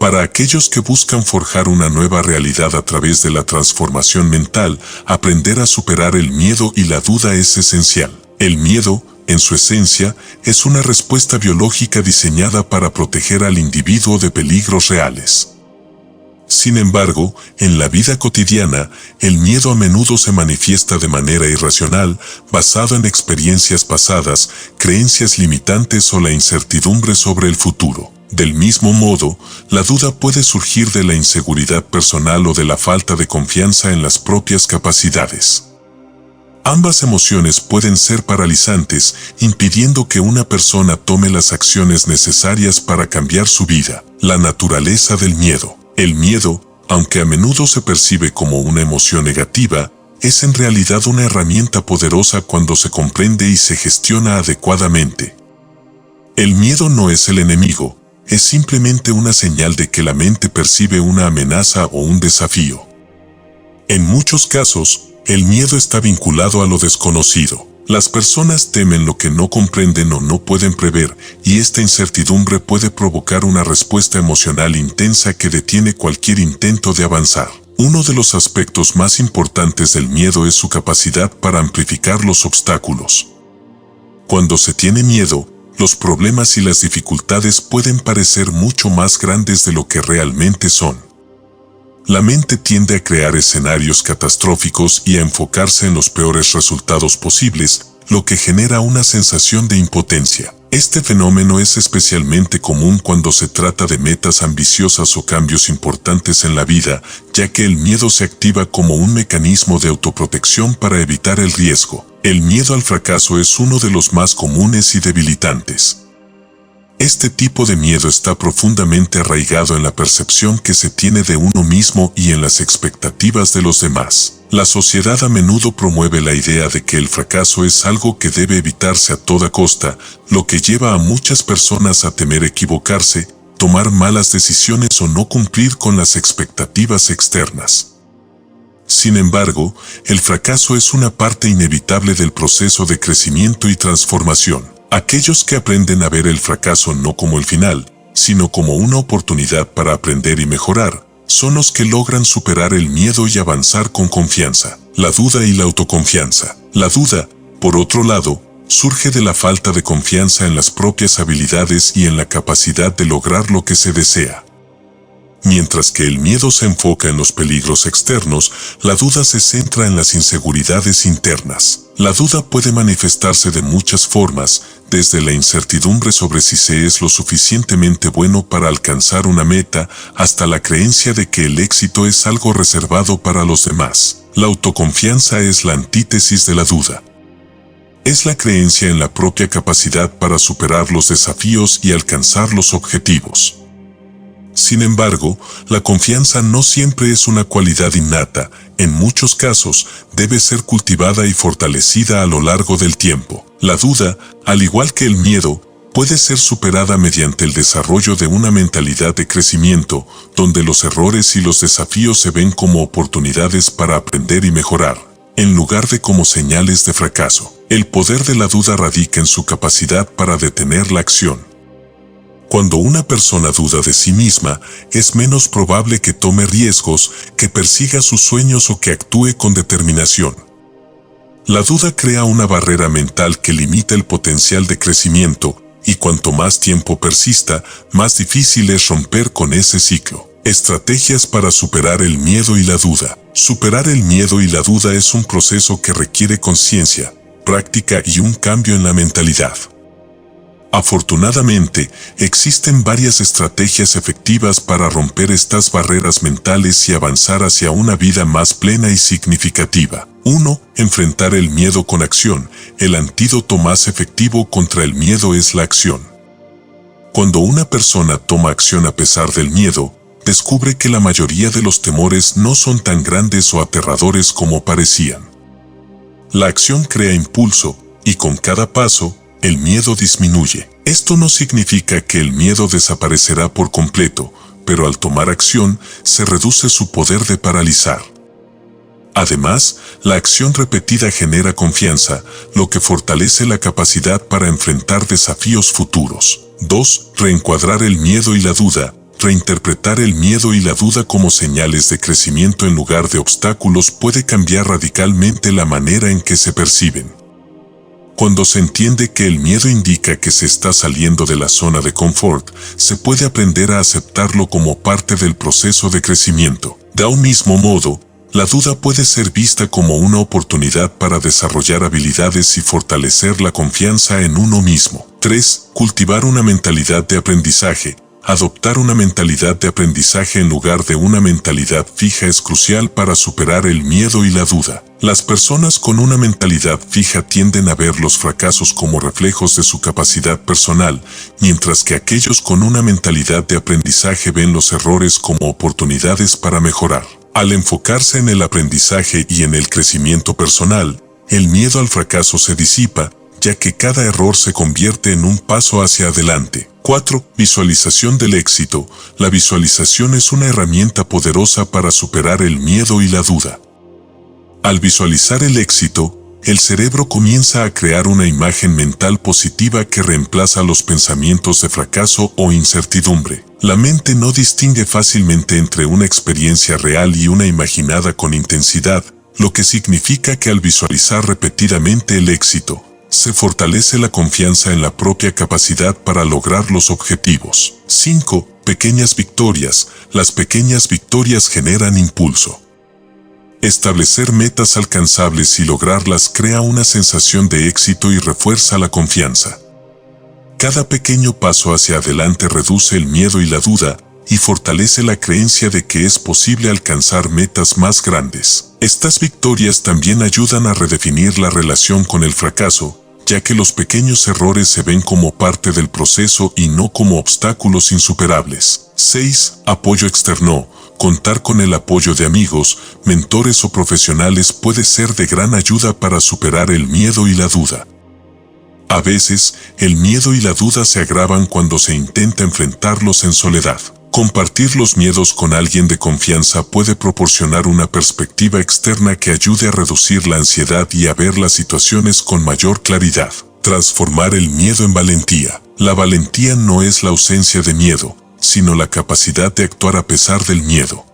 Para aquellos que buscan forjar una nueva realidad a través de la transformación mental, aprender a superar el miedo y la duda es esencial. El miedo, en su esencia, es una respuesta biológica diseñada para proteger al individuo de peligros reales. Sin embargo, en la vida cotidiana, el miedo a menudo se manifiesta de manera irracional, basado en experiencias pasadas, creencias limitantes o la incertidumbre sobre el futuro. Del mismo modo, la duda puede surgir de la inseguridad personal o de la falta de confianza en las propias capacidades. Ambas emociones pueden ser paralizantes, impidiendo que una persona tome las acciones necesarias para cambiar su vida. La naturaleza del miedo. El miedo, aunque a menudo se percibe como una emoción negativa, es en realidad una herramienta poderosa cuando se comprende y se gestiona adecuadamente. El miedo no es el enemigo, es simplemente una señal de que la mente percibe una amenaza o un desafío. En muchos casos, el miedo está vinculado a lo desconocido. Las personas temen lo que no comprenden o no pueden prever, y esta incertidumbre puede provocar una respuesta emocional intensa que detiene cualquier intento de avanzar. Uno de los aspectos más importantes del miedo es su capacidad para amplificar los obstáculos. Cuando se tiene miedo, los problemas y las dificultades pueden parecer mucho más grandes de lo que realmente son. La mente tiende a crear escenarios catastróficos y a enfocarse en los peores resultados posibles, lo que genera una sensación de impotencia. Este fenómeno es especialmente común cuando se trata de metas ambiciosas o cambios importantes en la vida, ya que el miedo se activa como un mecanismo de autoprotección para evitar el riesgo. El miedo al fracaso es uno de los más comunes y debilitantes. Este tipo de miedo está profundamente arraigado en la percepción que se tiene de uno mismo y en las expectativas de los demás. La sociedad a menudo promueve la idea de que el fracaso es algo que debe evitarse a toda costa, lo que lleva a muchas personas a temer equivocarse, tomar malas decisiones o no cumplir con las expectativas externas. Sin embargo, el fracaso es una parte inevitable del proceso de crecimiento y transformación. Aquellos que aprenden a ver el fracaso no como el final, sino como una oportunidad para aprender y mejorar, son los que logran superar el miedo y avanzar con confianza. La duda y la autoconfianza. La duda, por otro lado, surge de la falta de confianza en las propias habilidades y en la capacidad de lograr lo que se desea. Mientras que el miedo se enfoca en los peligros externos, la duda se centra en las inseguridades internas. La duda puede manifestarse de muchas formas, desde la incertidumbre sobre si se es lo suficientemente bueno para alcanzar una meta, hasta la creencia de que el éxito es algo reservado para los demás. La autoconfianza es la antítesis de la duda. Es la creencia en la propia capacidad para superar los desafíos y alcanzar los objetivos. Sin embargo, la confianza no siempre es una cualidad innata, en muchos casos debe ser cultivada y fortalecida a lo largo del tiempo. La duda, al igual que el miedo, puede ser superada mediante el desarrollo de una mentalidad de crecimiento, donde los errores y los desafíos se ven como oportunidades para aprender y mejorar. en lugar de como señales de fracaso. El poder de la duda radica en su capacidad para detener la acción. Cuando una persona duda de sí misma, es menos probable que tome riesgos, que persiga sus sueños o que actúe con determinación. La duda crea una barrera mental que limita el potencial de crecimiento, y cuanto más tiempo persista, más difícil es romper con ese ciclo. Estrategias para superar el miedo y la duda. Superar el miedo y la duda es un proceso que requiere conciencia, práctica y un cambio en la mentalidad. Afortunadamente, existen varias estrategias efectivas para romper estas barreras mentales y avanzar hacia una vida más plena y significativa. 1. Enfrentar el miedo con acción. El antídoto más efectivo contra el miedo es la acción. Cuando una persona toma acción a pesar del miedo, descubre que la mayoría de los temores no son tan grandes o aterradores como parecían. La acción crea impulso, y con cada paso, el miedo disminuye. Esto no significa que el miedo desaparecerá por completo, pero al tomar acción, se reduce su poder de paralizar. Además, la acción repetida genera confianza, lo que fortalece la capacidad para enfrentar desafíos futuros. 2. Reencuadrar el miedo y la duda. Reinterpretar el miedo y la duda como señales de crecimiento en lugar de obstáculos puede cambiar radicalmente la manera en que se perciben. Cuando se entiende que el miedo indica que se está saliendo de la zona de confort, se puede aprender a aceptarlo como parte del proceso de crecimiento. De un mismo modo, la duda puede ser vista como una oportunidad para desarrollar habilidades y fortalecer la confianza en uno mismo. 3. Cultivar una mentalidad de aprendizaje. Adoptar una mentalidad de aprendizaje en lugar de una mentalidad fija es crucial para superar el miedo y la duda. Las personas con una mentalidad fija tienden a ver los fracasos como reflejos de su capacidad personal, mientras que aquellos con una mentalidad de aprendizaje ven los errores como oportunidades para mejorar. Al enfocarse en el aprendizaje y en el crecimiento personal, el miedo al fracaso se disipa, ya que cada error se convierte en un paso hacia adelante. 4. Visualización del éxito. La visualización es una herramienta poderosa para superar el miedo y la duda. Al visualizar el éxito, el cerebro comienza a crear una imagen mental positiva que reemplaza los pensamientos de fracaso o incertidumbre. La mente no distingue fácilmente entre una experiencia real y una imaginada con intensidad, lo que significa que al visualizar repetidamente el éxito, se fortalece la confianza en la propia capacidad para lograr los objetivos. 5. Pequeñas victorias. Las pequeñas victorias generan impulso. Establecer metas alcanzables y lograrlas crea una sensación de éxito y refuerza la confianza. Cada pequeño paso hacia adelante reduce el miedo y la duda, y fortalece la creencia de que es posible alcanzar metas más grandes. Estas victorias también ayudan a redefinir la relación con el fracaso, ya que los pequeños errores se ven como parte del proceso y no como obstáculos insuperables. 6. Apoyo externo. Contar con el apoyo de amigos, mentores o profesionales puede ser de gran ayuda para superar el miedo y la duda. A veces, el miedo y la duda se agravan cuando se intenta enfrentarlos en soledad. Compartir los miedos con alguien de confianza puede proporcionar una perspectiva externa que ayude a reducir la ansiedad y a ver las situaciones con mayor claridad. Transformar el miedo en valentía. La valentía no es la ausencia de miedo, sino la capacidad de actuar a pesar del miedo.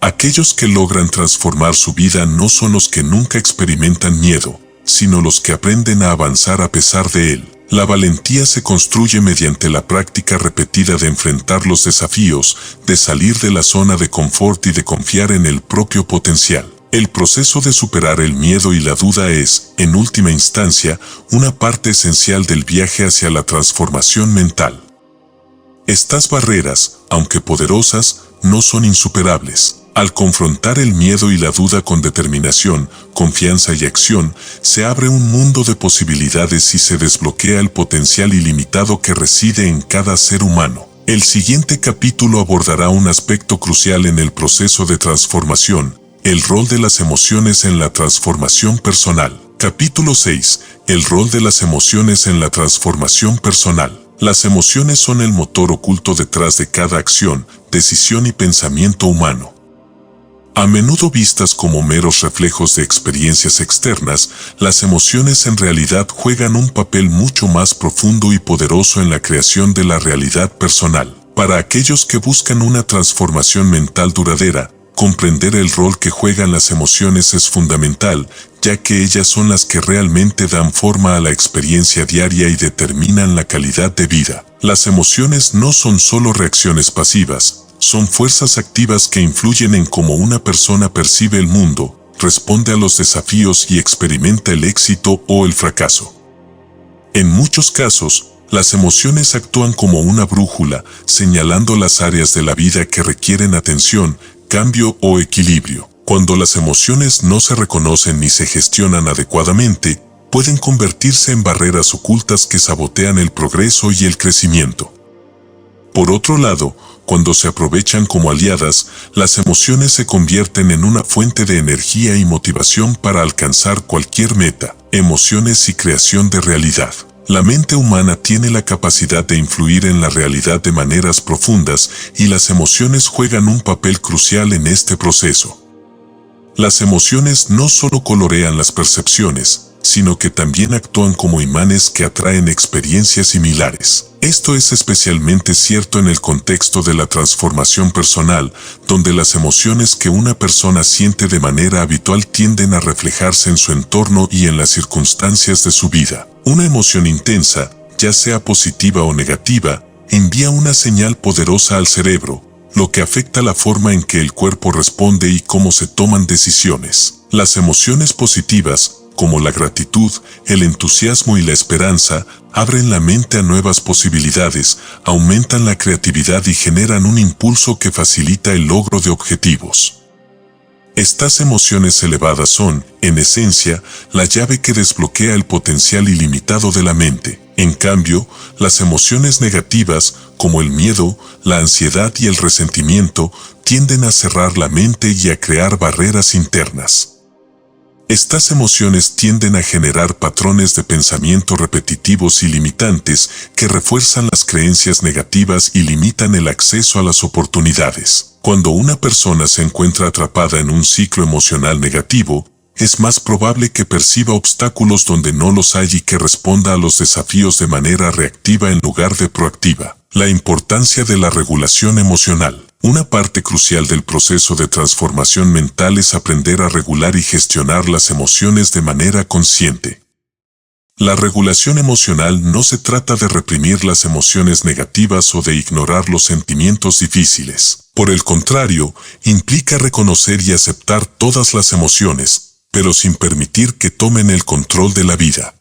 Aquellos que logran transformar su vida no son los que nunca experimentan miedo, sino los que aprenden a avanzar a pesar de él. La valentía se construye mediante la práctica repetida de enfrentar los desafíos, de salir de la zona de confort y de confiar en el propio potencial. El proceso de superar el miedo y la duda es, en última instancia, una parte esencial del viaje hacia la transformación mental. Estas barreras, aunque poderosas, no son insuperables. Al confrontar el miedo y la duda con determinación, confianza y acción, se abre un mundo de posibilidades y se desbloquea el potencial ilimitado que reside en cada ser humano. El siguiente capítulo abordará un aspecto crucial en el proceso de transformación, el rol de las emociones en la transformación personal. Capítulo 6. El rol de las emociones en la transformación personal. Las emociones son el motor oculto detrás de cada acción, decisión y pensamiento humano. A menudo vistas como meros reflejos de experiencias externas, las emociones en realidad juegan un papel mucho más profundo y poderoso en la creación de la realidad personal. Para aquellos que buscan una transformación mental duradera, comprender el rol que juegan las emociones es fundamental, ya que ellas son las que realmente dan forma a la experiencia diaria y determinan la calidad de vida. Las emociones no son solo reacciones pasivas, son fuerzas activas que influyen en cómo una persona percibe el mundo, responde a los desafíos y experimenta el éxito o el fracaso. En muchos casos, las emociones actúan como una brújula, señalando las áreas de la vida que requieren atención, cambio o equilibrio. Cuando las emociones no se reconocen ni se gestionan adecuadamente, pueden convertirse en barreras ocultas que sabotean el progreso y el crecimiento. Por otro lado, cuando se aprovechan como aliadas, las emociones se convierten en una fuente de energía y motivación para alcanzar cualquier meta, emociones y creación de realidad. La mente humana tiene la capacidad de influir en la realidad de maneras profundas y las emociones juegan un papel crucial en este proceso. Las emociones no solo colorean las percepciones, sino que también actúan como imanes que atraen experiencias similares. Esto es especialmente cierto en el contexto de la transformación personal, donde las emociones que una persona siente de manera habitual tienden a reflejarse en su entorno y en las circunstancias de su vida. Una emoción intensa, ya sea positiva o negativa, envía una señal poderosa al cerebro, lo que afecta la forma en que el cuerpo responde y cómo se toman decisiones. Las emociones positivas, como la gratitud, el entusiasmo y la esperanza, abren la mente a nuevas posibilidades, aumentan la creatividad y generan un impulso que facilita el logro de objetivos. Estas emociones elevadas son, en esencia, la llave que desbloquea el potencial ilimitado de la mente. En cambio, las emociones negativas, como el miedo, la ansiedad y el resentimiento, tienden a cerrar la mente y a crear barreras internas. Estas emociones tienden a generar patrones de pensamiento repetitivos y limitantes que refuerzan las creencias negativas y limitan el acceso a las oportunidades. Cuando una persona se encuentra atrapada en un ciclo emocional negativo, es más probable que perciba obstáculos donde no los hay y que responda a los desafíos de manera reactiva en lugar de proactiva. La importancia de la regulación emocional. Una parte crucial del proceso de transformación mental es aprender a regular y gestionar las emociones de manera consciente. La regulación emocional no se trata de reprimir las emociones negativas o de ignorar los sentimientos difíciles. Por el contrario, implica reconocer y aceptar todas las emociones, pero sin permitir que tomen el control de la vida.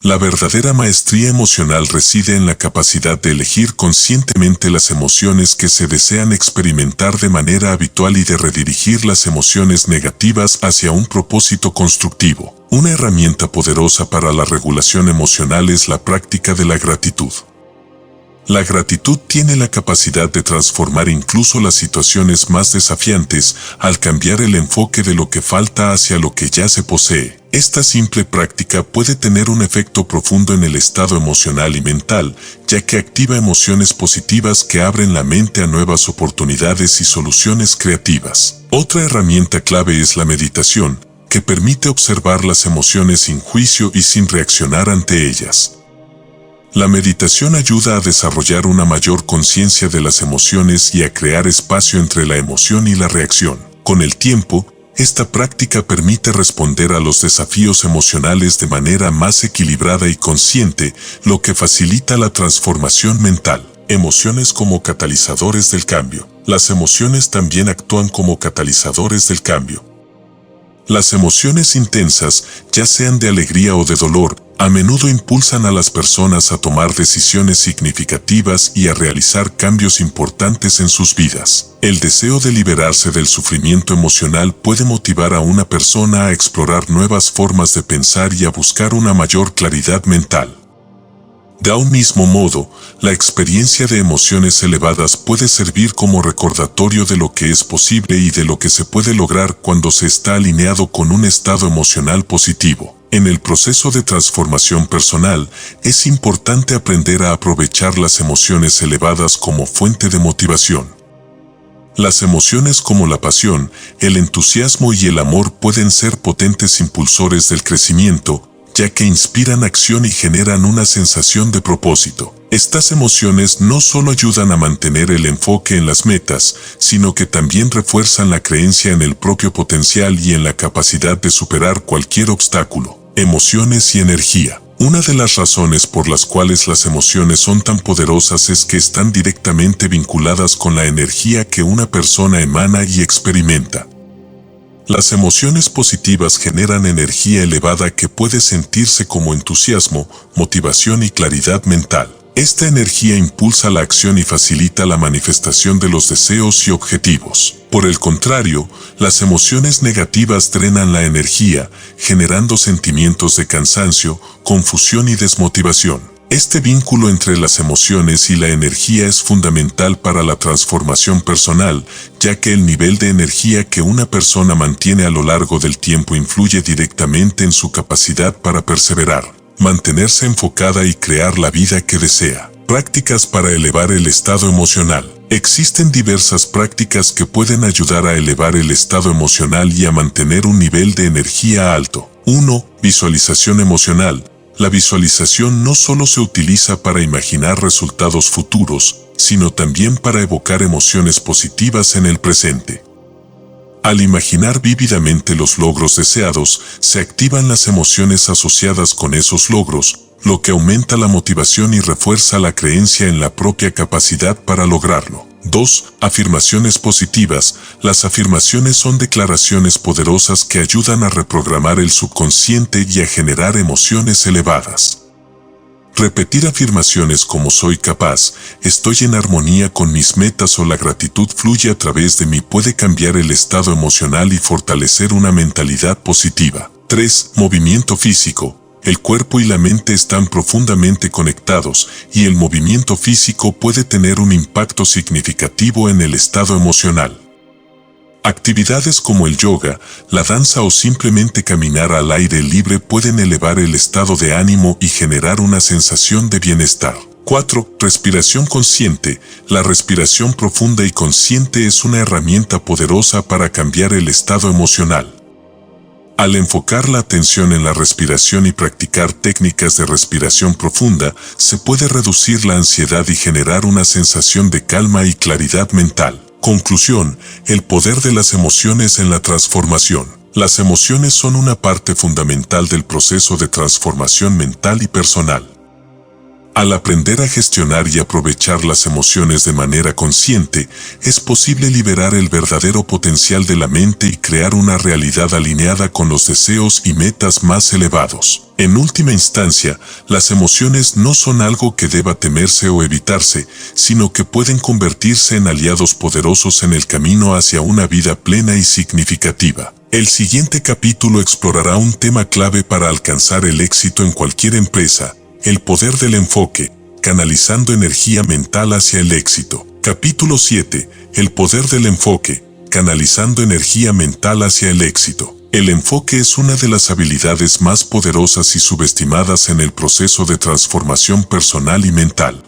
La verdadera maestría emocional reside en la capacidad de elegir conscientemente las emociones que se desean experimentar de manera habitual y de redirigir las emociones negativas hacia un propósito constructivo. Una herramienta poderosa para la regulación emocional es la práctica de la gratitud. La gratitud tiene la capacidad de transformar incluso las situaciones más desafiantes al cambiar el enfoque de lo que falta hacia lo que ya se posee. Esta simple práctica puede tener un efecto profundo en el estado emocional y mental, ya que activa emociones positivas que abren la mente a nuevas oportunidades y soluciones creativas. Otra herramienta clave es la meditación, que permite observar las emociones sin juicio y sin reaccionar ante ellas. La meditación ayuda a desarrollar una mayor conciencia de las emociones y a crear espacio entre la emoción y la reacción. Con el tiempo, esta práctica permite responder a los desafíos emocionales de manera más equilibrada y consciente, lo que facilita la transformación mental. Emociones como catalizadores del cambio. Las emociones también actúan como catalizadores del cambio. Las emociones intensas, ya sean de alegría o de dolor, a menudo impulsan a las personas a tomar decisiones significativas y a realizar cambios importantes en sus vidas. El deseo de liberarse del sufrimiento emocional puede motivar a una persona a explorar nuevas formas de pensar y a buscar una mayor claridad mental. De un mismo modo, la experiencia de emociones elevadas puede servir como recordatorio de lo que es posible y de lo que se puede lograr cuando se está alineado con un estado emocional positivo. En el proceso de transformación personal, es importante aprender a aprovechar las emociones elevadas como fuente de motivación. Las emociones como la pasión, el entusiasmo y el amor pueden ser potentes impulsores del crecimiento, ya que inspiran acción y generan una sensación de propósito. Estas emociones no solo ayudan a mantener el enfoque en las metas, sino que también refuerzan la creencia en el propio potencial y en la capacidad de superar cualquier obstáculo. Emociones y energía. Una de las razones por las cuales las emociones son tan poderosas es que están directamente vinculadas con la energía que una persona emana y experimenta. Las emociones positivas generan energía elevada que puede sentirse como entusiasmo, motivación y claridad mental. Esta energía impulsa la acción y facilita la manifestación de los deseos y objetivos. Por el contrario, las emociones negativas drenan la energía, generando sentimientos de cansancio, confusión y desmotivación. Este vínculo entre las emociones y la energía es fundamental para la transformación personal, ya que el nivel de energía que una persona mantiene a lo largo del tiempo influye directamente en su capacidad para perseverar, mantenerse enfocada y crear la vida que desea. Prácticas para elevar el estado emocional. Existen diversas prácticas que pueden ayudar a elevar el estado emocional y a mantener un nivel de energía alto. 1. Visualización emocional. La visualización no solo se utiliza para imaginar resultados futuros, sino también para evocar emociones positivas en el presente. Al imaginar vívidamente los logros deseados, se activan las emociones asociadas con esos logros, lo que aumenta la motivación y refuerza la creencia en la propia capacidad para lograrlo. 2. Afirmaciones positivas. Las afirmaciones son declaraciones poderosas que ayudan a reprogramar el subconsciente y a generar emociones elevadas. Repetir afirmaciones como soy capaz, estoy en armonía con mis metas o la gratitud fluye a través de mí puede cambiar el estado emocional y fortalecer una mentalidad positiva. 3. Movimiento físico. El cuerpo y la mente están profundamente conectados y el movimiento físico puede tener un impacto significativo en el estado emocional. Actividades como el yoga, la danza o simplemente caminar al aire libre pueden elevar el estado de ánimo y generar una sensación de bienestar. 4. Respiración consciente. La respiración profunda y consciente es una herramienta poderosa para cambiar el estado emocional. Al enfocar la atención en la respiración y practicar técnicas de respiración profunda, se puede reducir la ansiedad y generar una sensación de calma y claridad mental. Conclusión: el poder de las emociones en la transformación. Las emociones son una parte fundamental del proceso de transformación mental y personal. Al aprender a gestionar y aprovechar las emociones de manera consciente, es posible liberar el verdadero potencial de la mente y crear una realidad alineada con los deseos y metas más elevados. En última instancia, las emociones no son algo que deba temerse o evitarse, sino que pueden convertirse en aliados poderosos en el camino hacia una vida plena y significativa. El siguiente capítulo explorará un tema clave para alcanzar el éxito en cualquier empresa: el poder del enfoque, canalizando energía mental hacia el éxito. Capítulo 7. El poder del enfoque, canalizando energía mental hacia el éxito. El enfoque es una de las habilidades más poderosas y subestimadas en el proceso de transformación personal y mental.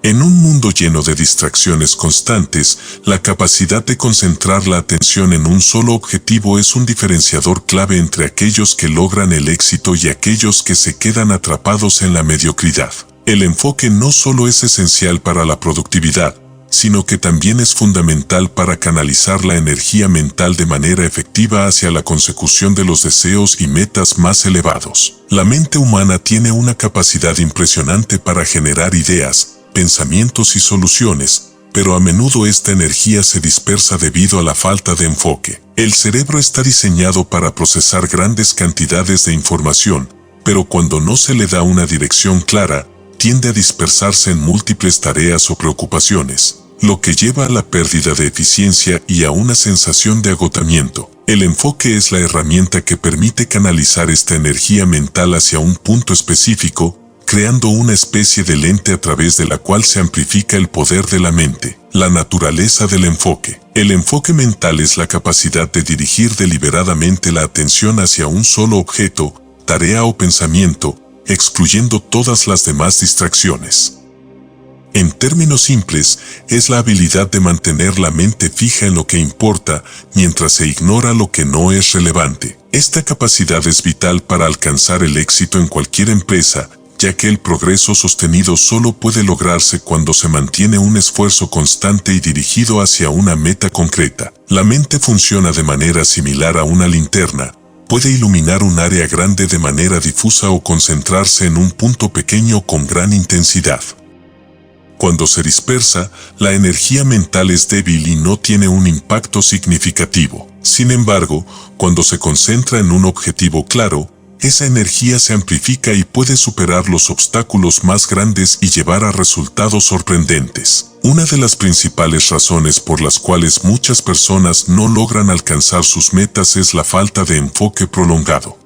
En un mundo lleno de distracciones constantes, la capacidad de concentrar la atención en un solo objetivo es un diferenciador clave entre aquellos que logran el éxito y aquellos que se quedan atrapados en la mediocridad. El enfoque no solo es esencial para la productividad, sino que también es fundamental para canalizar la energía mental de manera efectiva hacia la consecución de los deseos y metas más elevados. La mente humana tiene una capacidad impresionante para generar ideas, pensamientos y soluciones, pero a menudo esta energía se dispersa debido a la falta de enfoque. El cerebro está diseñado para procesar grandes cantidades de información, pero cuando no se le da una dirección clara, tiende a dispersarse en múltiples tareas o preocupaciones, lo que lleva a la pérdida de eficiencia y a una sensación de agotamiento. El enfoque es la herramienta que permite canalizar esta energía mental hacia un punto específico, creando una especie de lente a través de la cual se amplifica el poder de la mente. La naturaleza del enfoque. El enfoque mental es la capacidad de dirigir deliberadamente la atención hacia un solo objeto, tarea o pensamiento, excluyendo todas las demás distracciones. En términos simples, es la habilidad de mantener la mente fija en lo que importa mientras se ignora lo que no es relevante. Esta capacidad es vital para alcanzar el éxito en cualquier empresa, ya que el progreso sostenido solo puede lograrse cuando se mantiene un esfuerzo constante y dirigido hacia una meta concreta. La mente funciona de manera similar a una linterna. Puede iluminar un área grande de manera difusa o concentrarse en un punto pequeño con gran intensidad. Cuando se dispersa, la energía mental es débil y no tiene un impacto significativo. Sin embargo, cuando se concentra en un objetivo claro, esa energía se amplifica y puede superar los obstáculos más grandes y llevar a resultados sorprendentes. Una de las principales razones por las cuales muchas personas no logran alcanzar sus metas es la falta de enfoque prolongado.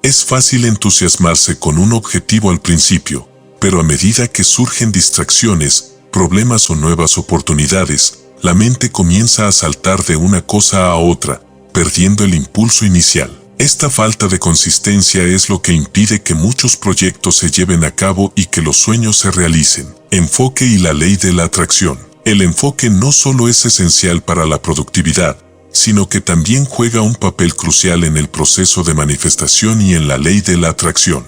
Es fácil entusiasmarse con un objetivo al principio, pero a medida que surgen distracciones, problemas o nuevas oportunidades, la mente comienza a saltar de una cosa a otra, perdiendo el impulso inicial. Esta falta de consistencia es lo que impide que muchos proyectos se lleven a cabo y que los sueños se realicen. Enfoque y la ley de la atracción. El enfoque no solo es esencial para la productividad, sino que también juega un papel crucial en el proceso de manifestación y en la ley de la atracción.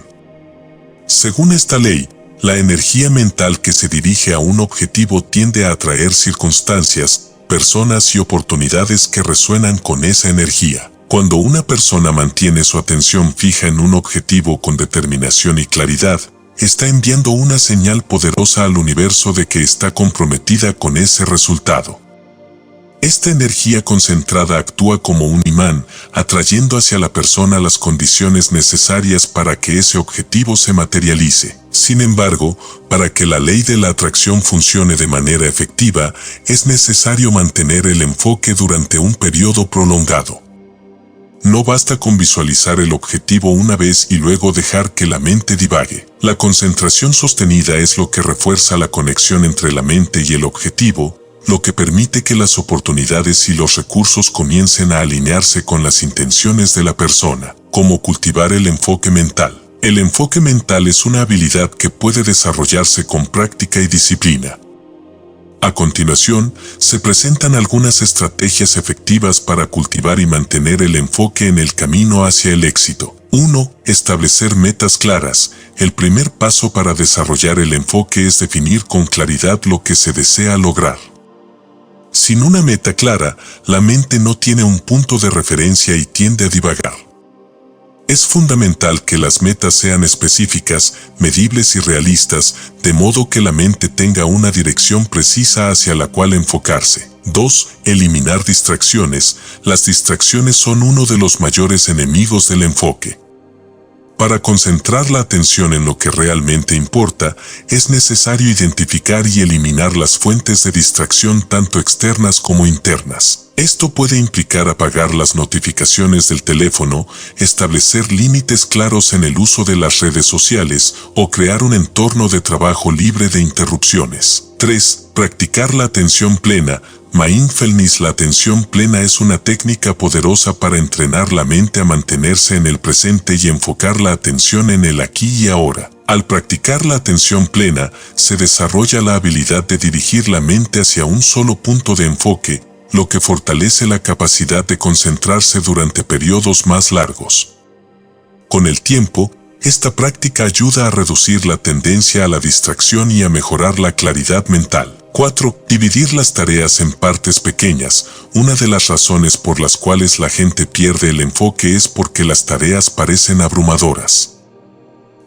Según esta ley, la energía mental que se dirige a un objetivo tiende a atraer circunstancias, personas y oportunidades que resuenan con esa energía. Cuando una persona mantiene su atención fija en un objetivo con determinación y claridad, está enviando una señal poderosa al universo de que está comprometida con ese resultado. Esta energía concentrada actúa como un imán, atrayendo hacia la persona las condiciones necesarias para que ese objetivo se materialice. Sin embargo, para que la ley de la atracción funcione de manera efectiva, es necesario mantener el enfoque durante un periodo prolongado. No basta con visualizar el objetivo una vez y luego dejar que la mente divague. La concentración sostenida es lo que refuerza la conexión entre la mente y el objetivo, lo que permite que las oportunidades y los recursos comiencen a alinearse con las intenciones de la persona. Cómo cultivar el enfoque mental. El enfoque mental es una habilidad que puede desarrollarse con práctica y disciplina. A continuación, se presentan algunas estrategias efectivas para cultivar y mantener el enfoque en el camino hacia el éxito. 1. Establecer metas claras. El primer paso para desarrollar el enfoque es definir con claridad lo que se desea lograr. Sin una meta clara, la mente no tiene un punto de referencia y tiende a divagar. Es fundamental que las metas sean específicas, medibles y realistas, de modo que la mente tenga una dirección precisa hacia la cual enfocarse. 2. Eliminar distracciones. Las distracciones son uno de los mayores enemigos del enfoque. Para concentrar la atención en lo que realmente importa, es necesario identificar y eliminar las fuentes de distracción tanto externas como internas. Esto puede implicar apagar las notificaciones del teléfono, establecer límites claros en el uso de las redes sociales o crear un entorno de trabajo libre de interrupciones. 3. Practicar la atención plena. Mindfulness. La atención plena es una técnica poderosa para entrenar la mente a mantenerse en el presente y enfocar la atención en el aquí y ahora. Al practicar la atención plena, se desarrolla la habilidad de dirigir la mente hacia un solo punto de enfoque, lo que fortalece la capacidad de concentrarse durante periodos más largos. Con el tiempo, esta práctica ayuda a reducir la tendencia a la distracción y a mejorar la claridad mental. 4. Dividir las tareas en partes pequeñas. Una de las razones por las cuales la gente pierde el enfoque es porque las tareas parecen abrumadoras.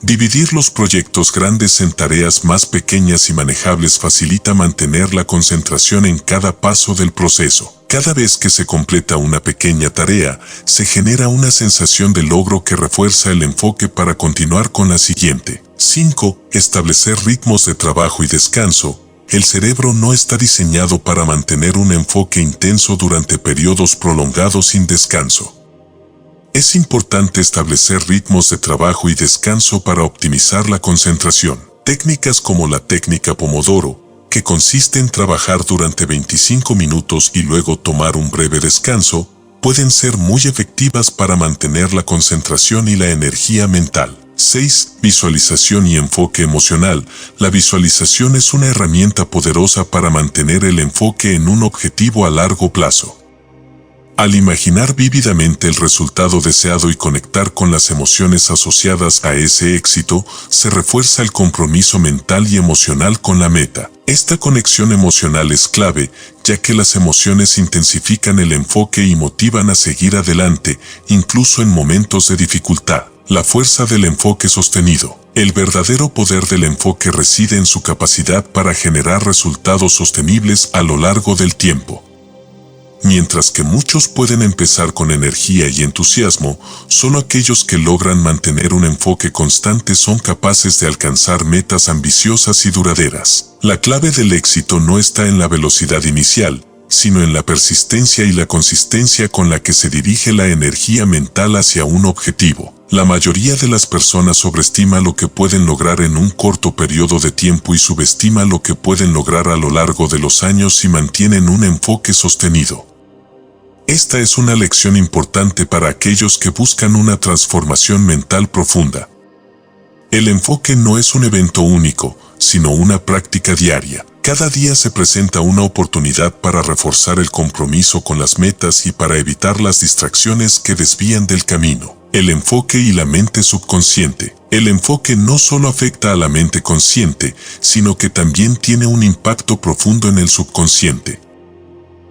Dividir los proyectos grandes en tareas más pequeñas y manejables facilita mantener la concentración en cada paso del proceso. Cada vez que se completa una pequeña tarea, se genera una sensación de logro que refuerza el enfoque para continuar con la siguiente. 5. Establecer ritmos de trabajo y descanso. El cerebro no está diseñado para mantener un enfoque intenso durante periodos prolongados sin descanso. Es importante establecer ritmos de trabajo y descanso para optimizar la concentración. Técnicas como la técnica Pomodoro, que consiste en trabajar durante 25 minutos y luego tomar un breve descanso, pueden ser muy efectivas para mantener la concentración y la energía mental. 6. Visualización y enfoque emocional. La visualización es una herramienta poderosa para mantener el enfoque en un objetivo a largo plazo. Al imaginar vívidamente el resultado deseado y conectar con las emociones asociadas a ese éxito, se refuerza el compromiso mental y emocional con la meta. Esta conexión emocional es clave, ya que las emociones intensifican el enfoque y motivan a seguir adelante, incluso en momentos de dificultad. La fuerza del enfoque sostenido. El verdadero poder del enfoque reside en su capacidad para generar resultados sostenibles a lo largo del tiempo. Mientras que muchos pueden empezar con energía y entusiasmo, solo aquellos que logran mantener un enfoque constante son capaces de alcanzar metas ambiciosas y duraderas. La clave del éxito no está en la velocidad inicial, sino en la persistencia y la consistencia con la que se dirige la energía mental hacia un objetivo. La mayoría de las personas sobreestima lo que pueden lograr en un corto periodo de tiempo y subestima lo que pueden lograr a lo largo de los años si mantienen un enfoque sostenido. Esta es una lección importante para aquellos que buscan una transformación mental profunda. El enfoque no es un evento único, sino una práctica diaria. Cada día se presenta una oportunidad para reforzar el compromiso con las metas y para evitar las distracciones que desvían del camino. El enfoque y la mente subconsciente. El enfoque no solo afecta a la mente consciente, sino que también tiene un impacto profundo en el subconsciente.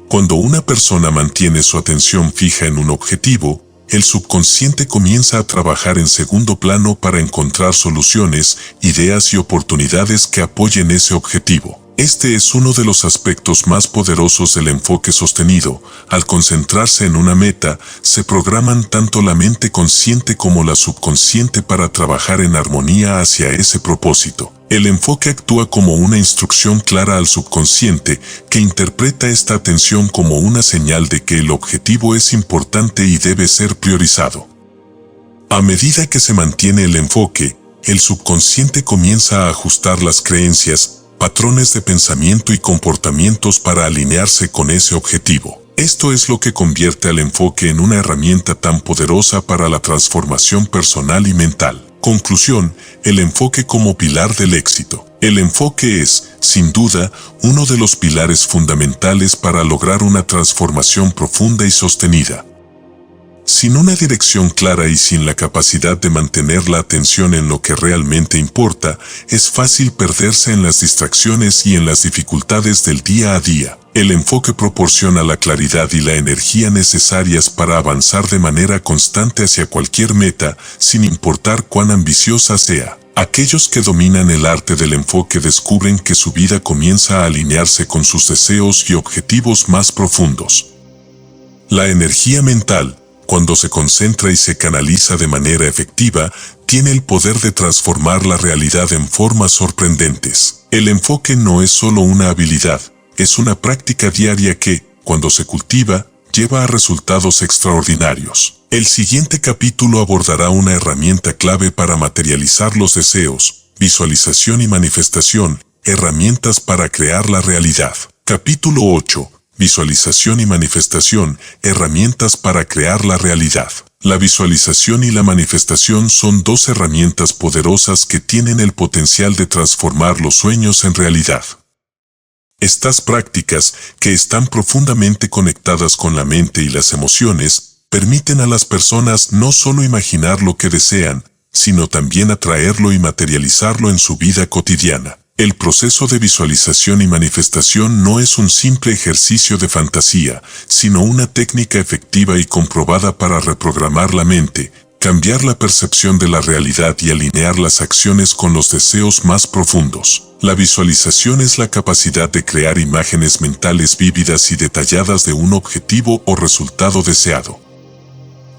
Cuando una persona mantiene su atención fija en un objetivo, el subconsciente comienza a trabajar en segundo plano para encontrar soluciones, ideas y oportunidades que apoyen ese objetivo. Este es uno de los aspectos más poderosos del enfoque sostenido. Al concentrarse en una meta, se programan tanto la mente consciente como la subconsciente para trabajar en armonía hacia ese propósito. El enfoque actúa como una instrucción clara al subconsciente, que interpreta esta atención como una señal de que el objetivo es importante y debe ser priorizado. A medida que se mantiene el enfoque, el subconsciente comienza a ajustar las creencias, patrones de pensamiento y comportamientos para alinearse con ese objetivo. Esto es lo que convierte al enfoque en una herramienta tan poderosa para la transformación personal y mental. Conclusión: el enfoque como pilar del éxito. El enfoque es, sin duda, uno de los pilares fundamentales para lograr una transformación profunda y sostenida. Sin una dirección clara y sin la capacidad de mantener la atención en lo que realmente importa, es fácil perderse en las distracciones y en las dificultades del día a día. El enfoque proporciona la claridad y la energía necesarias para avanzar de manera constante hacia cualquier meta, sin importar cuán ambiciosa sea. Aquellos que dominan el arte del enfoque descubren que su vida comienza a alinearse con sus deseos y objetivos más profundos. La energía mental, cuando se concentra y se canaliza de manera efectiva, tiene el poder de transformar la realidad en formas sorprendentes. El enfoque no es solo una habilidad, es una práctica diaria que, cuando se cultiva, lleva a resultados extraordinarios. El siguiente capítulo abordará una herramienta clave para materializar los deseos, visualización y manifestación, herramientas para crear la realidad. Capítulo 8. Visualización y manifestación, herramientas para crear la realidad. La visualización y la manifestación son dos herramientas poderosas que tienen el potencial de transformar los sueños en realidad. Estas prácticas, que están profundamente conectadas con la mente y las emociones, permiten a las personas no solo imaginar lo que desean, sino también atraerlo y materializarlo en su vida cotidiana. El proceso de visualización y manifestación no es un simple ejercicio de fantasía, sino una técnica efectiva y comprobada para reprogramar la mente, cambiar la percepción de la realidad y alinear las acciones con los deseos más profundos. La visualización es la capacidad de crear imágenes mentales vívidas y detalladas de un objetivo o resultado deseado.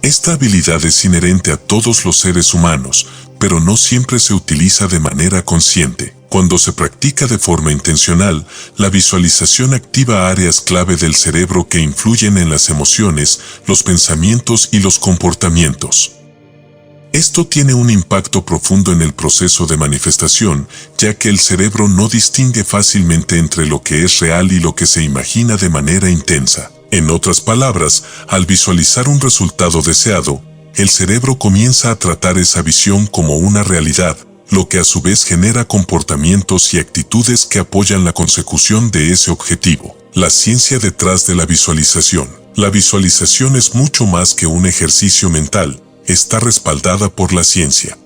Esta habilidad es inherente a todos los seres humanos, pero no siempre se utiliza de manera consciente. Cuando se practica de forma intencional, la visualización activa áreas clave del cerebro que influyen en las emociones, los pensamientos y los comportamientos. Esto tiene un impacto profundo en el proceso de manifestación, ya que el cerebro no distingue fácilmente entre lo que es real y lo que se imagina de manera intensa. En otras palabras, al visualizar un resultado deseado, el cerebro comienza a tratar esa visión como una realidad, lo que a su vez genera comportamientos y actitudes que apoyan la consecución de ese objetivo. La ciencia detrás de la visualización. La visualización es mucho más que un ejercicio mental, está respaldada por la ciencia.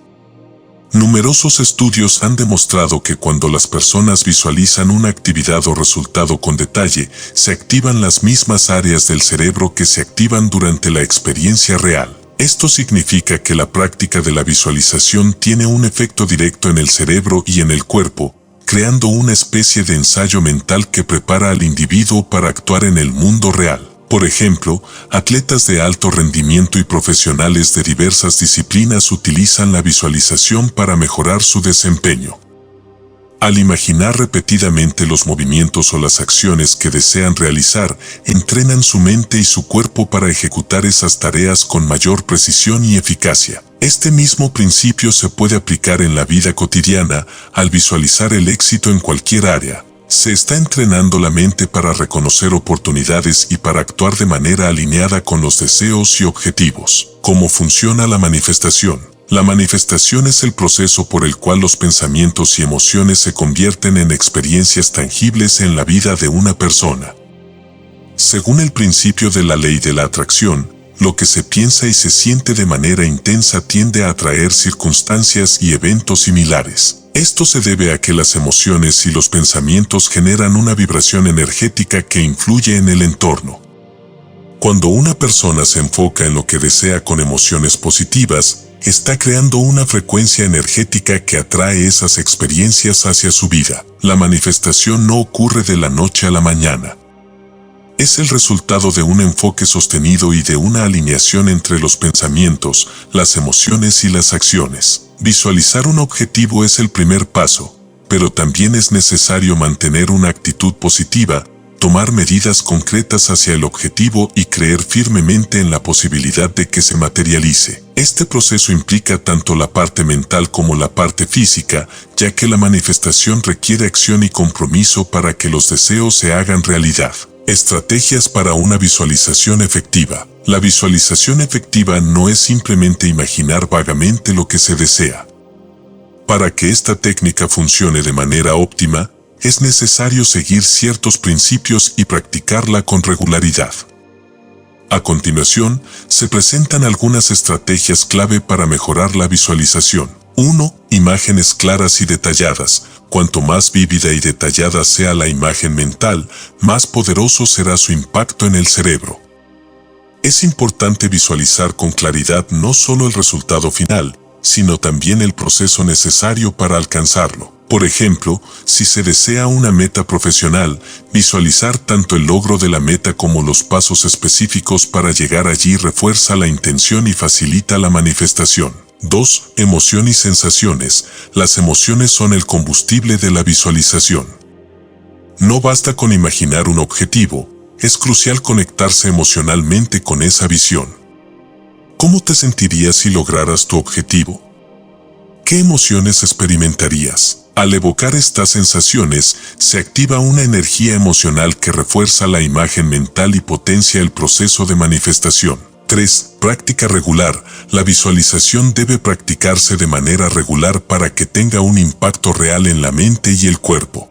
Numerosos estudios han demostrado que cuando las personas visualizan una actividad o resultado con detalle, se activan las mismas áreas del cerebro que se activan durante la experiencia real. Esto significa que la práctica de la visualización tiene un efecto directo en el cerebro y en el cuerpo, creando una especie de ensayo mental que prepara al individuo para actuar en el mundo real. Por ejemplo, atletas de alto rendimiento y profesionales de diversas disciplinas utilizan la visualización para mejorar su desempeño. Al imaginar repetidamente los movimientos o las acciones que desean realizar, entrenan su mente y su cuerpo para ejecutar esas tareas con mayor precisión y eficacia. Este mismo principio se puede aplicar en la vida cotidiana al visualizar el éxito en cualquier área. Se está entrenando la mente para reconocer oportunidades y para actuar de manera alineada con los deseos y objetivos. ¿Cómo funciona la manifestación? La manifestación es el proceso por el cual los pensamientos y emociones se convierten en experiencias tangibles en la vida de una persona. Según el principio de la ley de la atracción, lo que se piensa y se siente de manera intensa tiende a atraer circunstancias y eventos similares. Esto se debe a que las emociones y los pensamientos generan una vibración energética que influye en el entorno. Cuando una persona se enfoca en lo que desea con emociones positivas, está creando una frecuencia energética que atrae esas experiencias hacia su vida. La manifestación no ocurre de la noche a la mañana. Es el resultado de un enfoque sostenido y de una alineación entre los pensamientos, las emociones y las acciones. Visualizar un objetivo es el primer paso, pero también es necesario mantener una actitud positiva, tomar medidas concretas hacia el objetivo y creer firmemente en la posibilidad de que se materialice. Este proceso implica tanto la parte mental como la parte física, ya que la manifestación requiere acción y compromiso para que los deseos se hagan realidad. Estrategias para una visualización efectiva. La visualización efectiva no es simplemente imaginar vagamente lo que se desea. Para que esta técnica funcione de manera óptima, es necesario seguir ciertos principios y practicarla con regularidad. A continuación, se presentan algunas estrategias clave para mejorar la visualización. 1. Imágenes claras y detalladas. Cuanto más vívida y detallada sea la imagen mental, más poderoso será su impacto en el cerebro. Es importante visualizar con claridad no solo el resultado final, sino también el proceso necesario para alcanzarlo. Por ejemplo, si se desea una meta profesional, visualizar tanto el logro de la meta como los pasos específicos para llegar allí refuerza la intención y facilita la manifestación. 2. Emoción y sensaciones. Las emociones son el combustible de la visualización. No basta con imaginar un objetivo, es crucial conectarse emocionalmente con esa visión. ¿Cómo te sentirías si lograras tu objetivo? ¿Qué emociones experimentarías? Al evocar estas sensaciones, se activa una energía emocional que refuerza la imagen mental y potencia el proceso de manifestación. 3. Práctica regular. La visualización debe practicarse de manera regular para que tenga un impacto real en la mente y el cuerpo.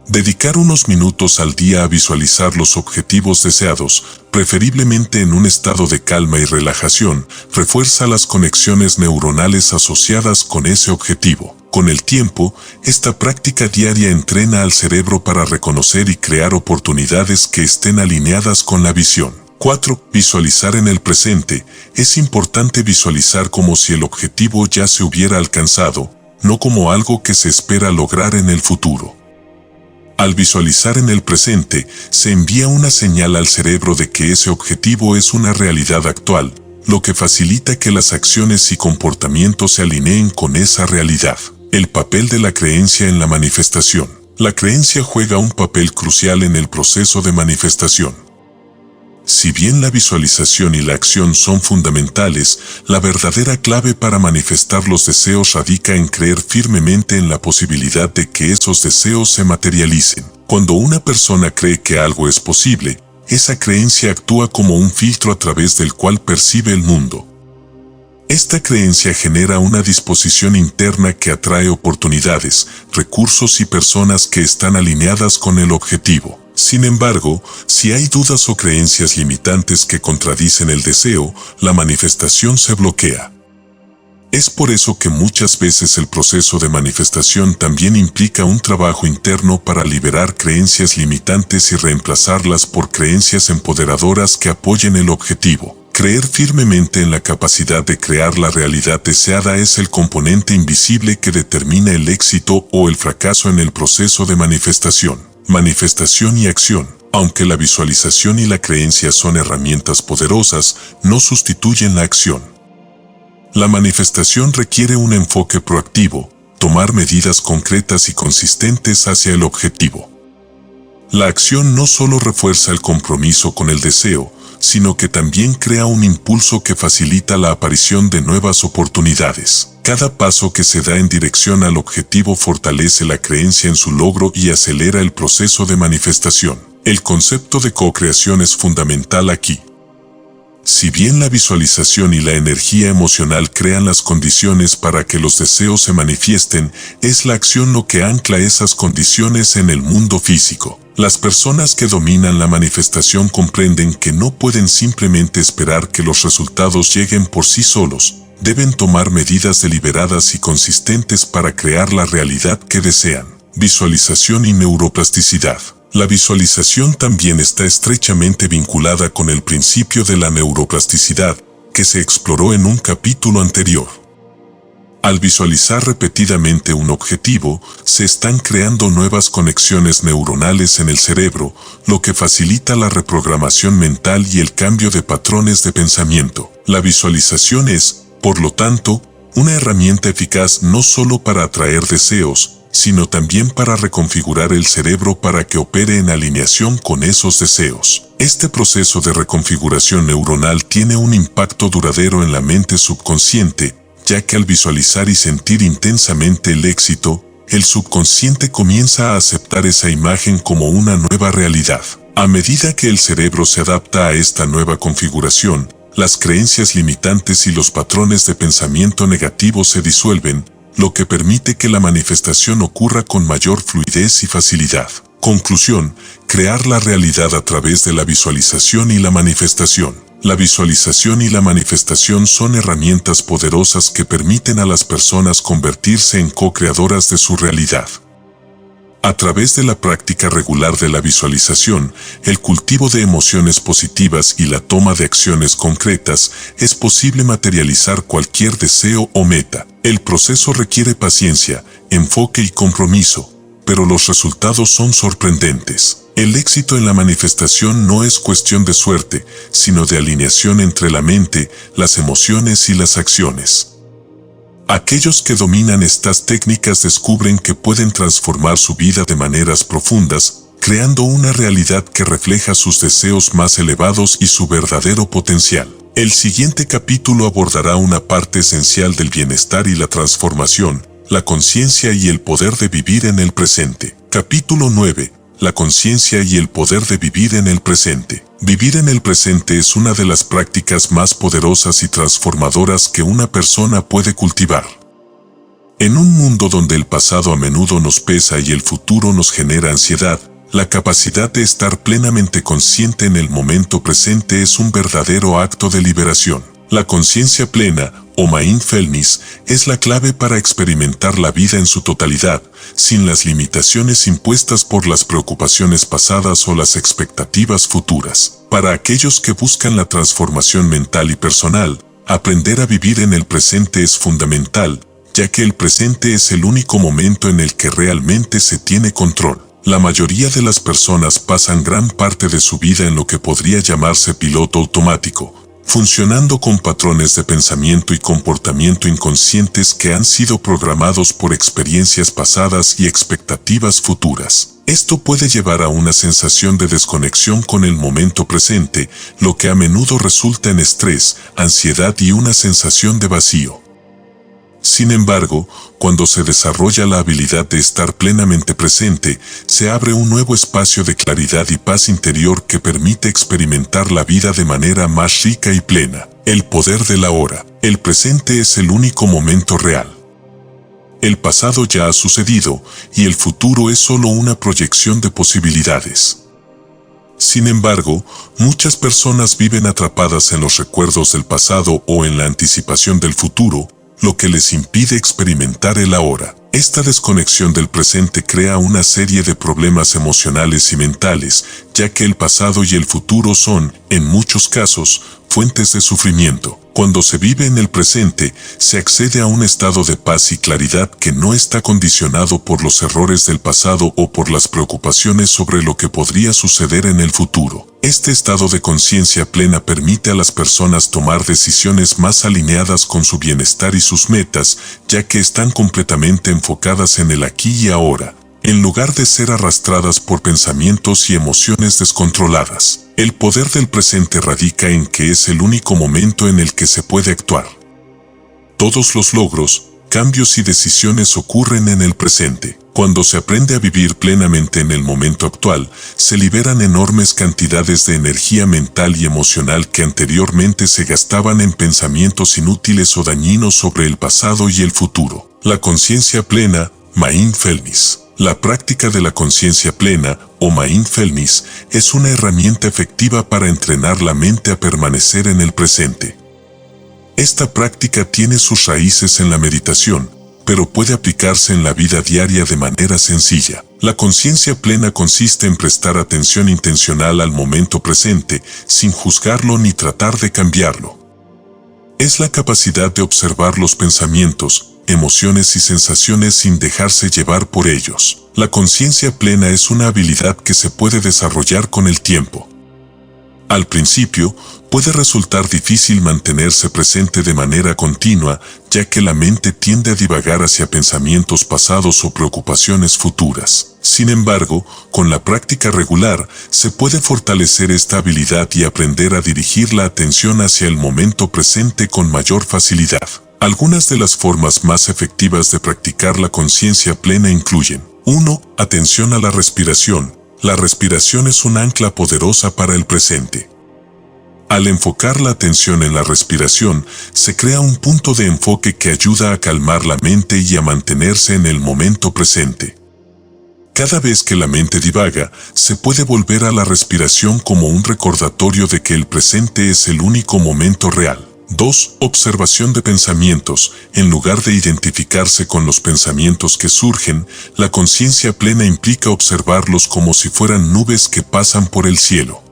Dedicar unos minutos al día a visualizar los objetivos deseados, preferiblemente en un estado de calma y relajación, refuerza las conexiones neuronales asociadas con ese objetivo. Con el tiempo, esta práctica diaria entrena al cerebro para reconocer y crear oportunidades que estén alineadas con la visión. 4. Visualizar en el presente. Es importante visualizar como si el objetivo ya se hubiera alcanzado, no como algo que se espera lograr en el futuro. Al visualizar en el presente, se envía una señal al cerebro de que ese objetivo es una realidad actual, lo que facilita que las acciones y comportamientos se alineen con esa realidad. El papel de la creencia en la manifestación. La creencia juega un papel crucial en el proceso de manifestación. Si bien la visualización y la acción son fundamentales, la verdadera clave para manifestar los deseos radica en creer firmemente en la posibilidad de que esos deseos se materialicen. Cuando una persona cree que algo es posible, esa creencia actúa como un filtro a través del cual percibe el mundo. Esta creencia genera una disposición interna que atrae oportunidades, recursos y personas que están alineadas con el objetivo. Sin embargo, si hay dudas o creencias limitantes que contradicen el deseo, la manifestación se bloquea. Es por eso que muchas veces el proceso de manifestación también implica un trabajo interno para liberar creencias limitantes y reemplazarlas por creencias empoderadoras que apoyen el objetivo. Creer firmemente en la capacidad de crear la realidad deseada es el componente invisible que determina el éxito o el fracaso en el proceso de manifestación. Manifestación y acción. Aunque la visualización y la creencia son herramientas poderosas, no sustituyen la acción. La manifestación requiere un enfoque proactivo, tomar medidas concretas y consistentes hacia el objetivo. La acción no solo refuerza el compromiso con el deseo, sino que también crea un impulso que facilita la aparición de nuevas oportunidades. Cada paso que se da en dirección al objetivo fortalece la creencia en su logro y acelera el proceso de manifestación. El concepto de co-creación es fundamental aquí. Si bien la visualización y la energía emocional crean las condiciones para que los deseos se manifiesten, es la acción lo que ancla esas condiciones en el mundo físico. Las personas que dominan la manifestación comprenden que no pueden simplemente esperar que los resultados lleguen por sí solos. Deben tomar medidas deliberadas y consistentes para crear la realidad que desean. Visualización y neuroplasticidad. La visualización también está estrechamente vinculada con el principio de la neuroplasticidad, que se exploró en un capítulo anterior. Al visualizar repetidamente un objetivo, se están creando nuevas conexiones neuronales en el cerebro, lo que facilita la reprogramación mental y el cambio de patrones de pensamiento. La visualización es, por lo tanto, una herramienta eficaz no solo para atraer deseos, sino también para reconfigurar el cerebro para que opere en alineación con esos deseos. Este proceso de reconfiguración neuronal tiene un impacto duradero en la mente subconsciente, ya que al visualizar y sentir intensamente el éxito, el subconsciente comienza a aceptar esa imagen como una nueva realidad. A medida que el cerebro se adapta a esta nueva configuración, las creencias limitantes y los patrones de pensamiento negativos se disuelven, lo que permite que la manifestación ocurra con mayor fluidez y facilidad. Conclusión: crear la realidad a través de la visualización y la manifestación. La visualización y la manifestación son herramientas poderosas que permiten a las personas convertirse en co-creadoras de su realidad. A través de la práctica regular de la visualización, el cultivo de emociones positivas y la toma de acciones concretas, es posible materializar cualquier deseo o meta. El proceso requiere paciencia, enfoque y compromiso, pero los resultados son sorprendentes. El éxito en la manifestación no es cuestión de suerte, sino de alineación entre la mente, las emociones y las acciones. Aquellos que dominan estas técnicas descubren que pueden transformar su vida de maneras profundas, creando una realidad que refleja sus deseos más elevados y su verdadero potencial. El siguiente capítulo abordará una parte esencial del bienestar y la transformación, la conciencia y el poder de vivir en el presente. Capítulo 9. La conciencia y el poder de vivir en el presente. Vivir en el presente es una de las prácticas más poderosas y transformadoras que una persona puede cultivar. En un mundo donde el pasado a menudo nos pesa y el futuro nos genera ansiedad, la capacidad de estar plenamente consciente en el momento presente es un verdadero acto de liberación. La conciencia plena, o mindfulness, es la clave para experimentar la vida en su totalidad, sin las limitaciones impuestas por las preocupaciones pasadas o las expectativas futuras. Para aquellos que buscan la transformación mental y personal, aprender a vivir en el presente es fundamental, ya que el presente es el único momento en el que realmente se tiene control. La mayoría de las personas pasan gran parte de su vida en lo que podría llamarse piloto automático, funcionando con patrones de pensamiento y comportamiento inconscientes que han sido programados por experiencias pasadas y expectativas futuras. Esto puede llevar a una sensación de desconexión con el momento presente, lo que a menudo resulta en estrés, ansiedad y una sensación de vacío. Sin embargo, cuando se desarrolla la habilidad de estar plenamente presente, se abre un nuevo espacio de claridad y paz interior que permite experimentar la vida de manera más rica y plena. El poder de la hora. El presente es el único momento real. El pasado ya ha sucedido y el futuro es solo una proyección de posibilidades. Sin embargo, muchas personas viven atrapadas en los recuerdos del pasado o en la anticipación del futuro, lo que les impide experimentar el ahora. Esta desconexión del presente crea una serie de problemas emocionales y mentales, ya que el pasado y el futuro son, en muchos casos, fuentes de sufrimiento. Cuando se vive en el presente, se accede a un estado de paz y claridad que no está condicionado por los errores del pasado o por las preocupaciones sobre lo que podría suceder en el futuro. Este estado de conciencia plena permite a las personas tomar decisiones más alineadas con su bienestar y sus metas, ya que están completamente enfocadas en el aquí y ahora, en lugar de ser arrastradas por pensamientos y emociones descontroladas. El poder del presente radica en que es el único momento en el que se puede actuar. Todos los logros, cambios y decisiones ocurren en el presente. Cuando se aprende a vivir plenamente en el momento actual, se liberan enormes cantidades de energía mental y emocional que anteriormente se gastaban en pensamientos inútiles o dañinos sobre el pasado y el futuro. La conciencia plena, mindfulness. La práctica de la conciencia plena, o mindfulness, es una herramienta efectiva para entrenar la mente a permanecer en el presente. Esta práctica tiene sus raíces en la meditación, pero puede aplicarse en la vida diaria de manera sencilla. La conciencia plena consiste en prestar atención intencional al momento presente, sin juzgarlo ni tratar de cambiarlo. Es la capacidad de observar los pensamientos, emociones y sensaciones sin dejarse llevar por ellos. La conciencia plena es una habilidad que se puede desarrollar con el tiempo. Al principio, puede resultar difícil mantenerse presente de manera continua, ya que la mente tiende a divagar hacia pensamientos pasados o preocupaciones futuras. Sin embargo, con la práctica regular, se puede fortalecer esta habilidad y aprender a dirigir la atención hacia el momento presente con mayor facilidad. Algunas de las formas más efectivas de practicar la conciencia plena incluyen: 1. Atención a la respiración. La respiración es un ancla poderosa para el presente. Al enfocar la atención en la respiración, se crea un punto de enfoque que ayuda a calmar la mente y a mantenerse en el momento presente. Cada vez que la mente divaga, se puede volver a la respiración como un recordatorio de que el presente es el único momento real. 2. Observación de pensamientos. En lugar de identificarse con los pensamientos que surgen, la conciencia plena implica observarlos como si fueran nubes que pasan por el cielo.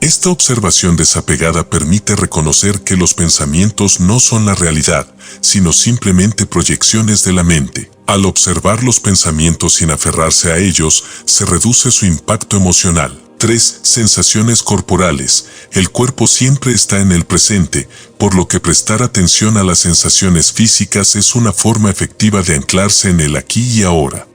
Esta observación desapegada permite reconocer que los pensamientos no son la realidad, sino simplemente proyecciones de la mente. Al observar los pensamientos sin aferrarse a ellos, se reduce su impacto emocional. 3. Sensaciones corporales. El cuerpo siempre está en el presente, por lo que prestar atención a las sensaciones físicas es una forma efectiva de anclarse en el aquí y ahora.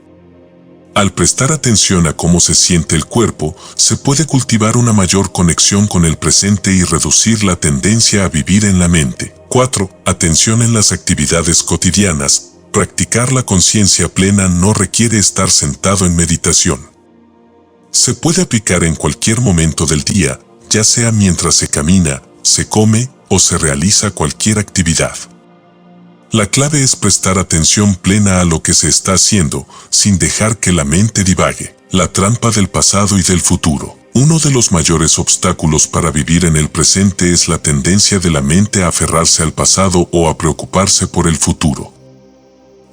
Al prestar atención a cómo se siente el cuerpo, se puede cultivar una mayor conexión con el presente y reducir la tendencia a vivir en la mente. 4. Atención en las actividades cotidianas. Practicar la conciencia plena no requiere estar sentado en meditación. Se puede aplicar en cualquier momento del día, ya sea mientras se camina, se come o se realiza cualquier actividad. La clave es prestar atención plena a lo que se está haciendo, sin dejar que la mente divague. La trampa del pasado y del futuro. Uno de los mayores obstáculos para vivir en el presente es la tendencia de la mente a aferrarse al pasado o a preocuparse por el futuro.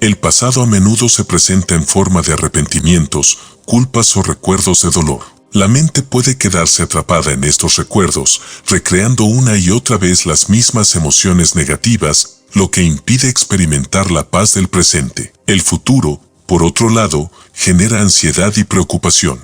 El pasado a menudo se presenta en forma de arrepentimientos, culpas o recuerdos de dolor. La mente puede quedarse atrapada en estos recuerdos, recreando una y otra vez las mismas emociones negativas, lo que impide experimentar la paz del presente. El futuro, por otro lado, genera ansiedad y preocupación.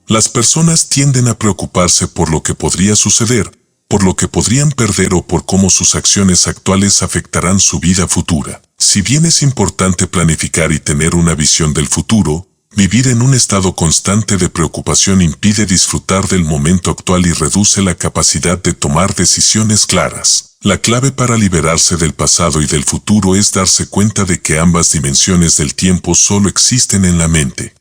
Las personas tienden a preocuparse por lo que podría suceder, por lo que podrían perder o por cómo sus acciones actuales afectarán su vida futura. Si bien es importante planificar y tener una visión del futuro, vivir en un estado constante de preocupación impide disfrutar del momento actual y reduce la capacidad de tomar decisiones claras. La clave para liberarse del pasado y del futuro es darse cuenta de que ambas dimensiones del tiempo solo existen en la mente.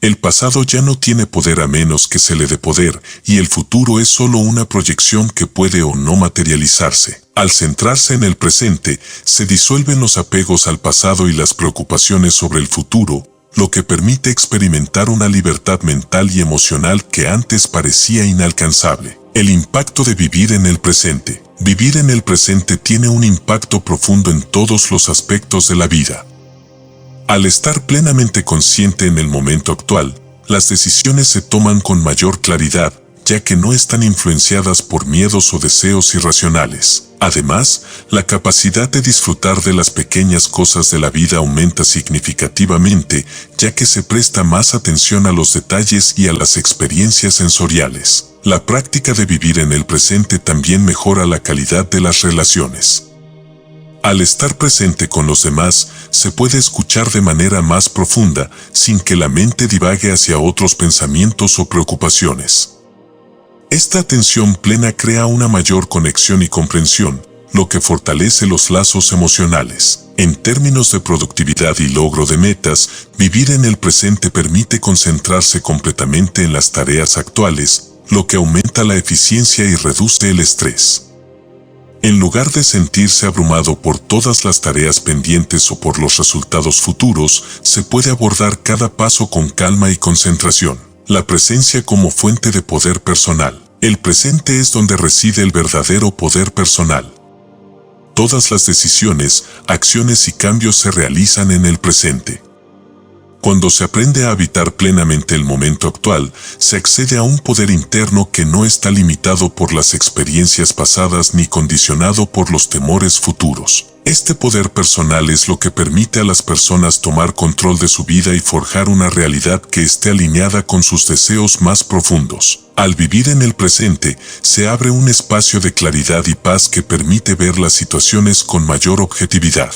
El pasado ya no tiene poder a menos que se le dé poder, y el futuro es solo una proyección que puede o no materializarse. Al centrarse en el presente, se disuelven los apegos al pasado y las preocupaciones sobre el futuro, lo que permite experimentar una libertad mental y emocional que antes parecía inalcanzable. El impacto de vivir en el presente. Vivir en el presente tiene un impacto profundo en todos los aspectos de la vida. Al estar plenamente consciente en el momento actual, las decisiones se toman con mayor claridad, ya que no están influenciadas por miedos o deseos irracionales. Además, la capacidad de disfrutar de las pequeñas cosas de la vida aumenta significativamente, ya que se presta más atención a los detalles y a las experiencias sensoriales. La práctica de vivir en el presente también mejora la calidad de las relaciones. Al estar presente con los demás, se puede escuchar de manera más profunda, sin que la mente divague hacia otros pensamientos o preocupaciones. Esta atención plena crea una mayor conexión y comprensión, lo que fortalece los lazos emocionales. En términos de productividad y logro de metas, vivir en el presente permite concentrarse completamente en las tareas actuales, lo que aumenta la eficiencia y reduce el estrés. En lugar de sentirse abrumado por todas las tareas pendientes o por los resultados futuros, se puede abordar cada paso con calma y concentración. La presencia como fuente de poder personal. El presente es donde reside el verdadero poder personal. Todas las decisiones, acciones y cambios se realizan en el presente. Cuando se aprende a habitar plenamente el momento actual, se accede a un poder interno que no está limitado por las experiencias pasadas ni condicionado por los temores futuros. Este poder personal es lo que permite a las personas tomar control de su vida y forjar una realidad que esté alineada con sus deseos más profundos. Al vivir en el presente, se abre un espacio de claridad y paz que permite ver las situaciones con mayor objetividad.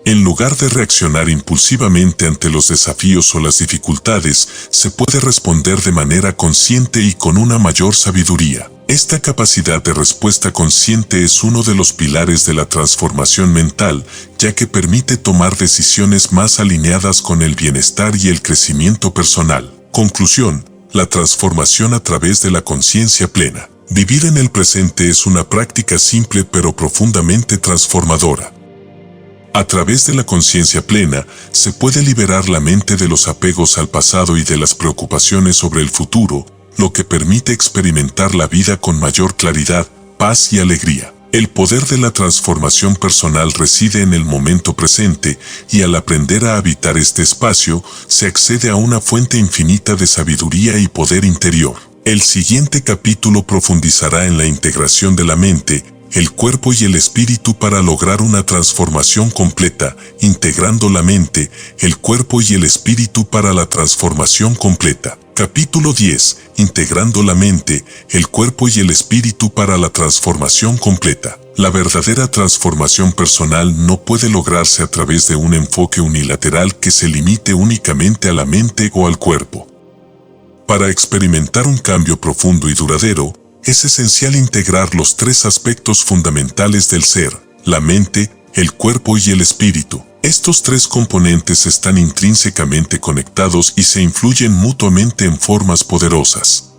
En lugar de reaccionar impulsivamente ante los desafíos o las dificultades, se puede responder de manera consciente y con una mayor sabiduría. Esta capacidad de respuesta consciente es uno de los pilares de la transformación mental, ya que permite tomar decisiones más alineadas con el bienestar y el crecimiento personal. Conclusión: la transformación a través de la conciencia plena. Vivir en el presente es una práctica simple pero profundamente transformadora. A través de la conciencia plena, se puede liberar la mente de los apegos al pasado y de las preocupaciones sobre el futuro, lo que permite experimentar la vida con mayor claridad, paz y alegría. El poder de la transformación personal reside en el momento presente, y al aprender a habitar este espacio, se accede a una fuente infinita de sabiduría y poder interior. El siguiente capítulo profundizará en la integración de la mente, el cuerpo y el espíritu para lograr una transformación completa, integrando la mente, el cuerpo y el espíritu para la transformación completa. Capítulo 10. Integrando la mente, el cuerpo y el espíritu para la transformación completa. La verdadera transformación personal no puede lograrse a través de un enfoque unilateral que se limite únicamente a la mente o al cuerpo. Para experimentar un cambio profundo y duradero, es esencial integrar los tres aspectos fundamentales del ser: la mente, el cuerpo y el espíritu. Estos tres componentes están intrínsecamente conectados y se influyen mutuamente en formas poderosas.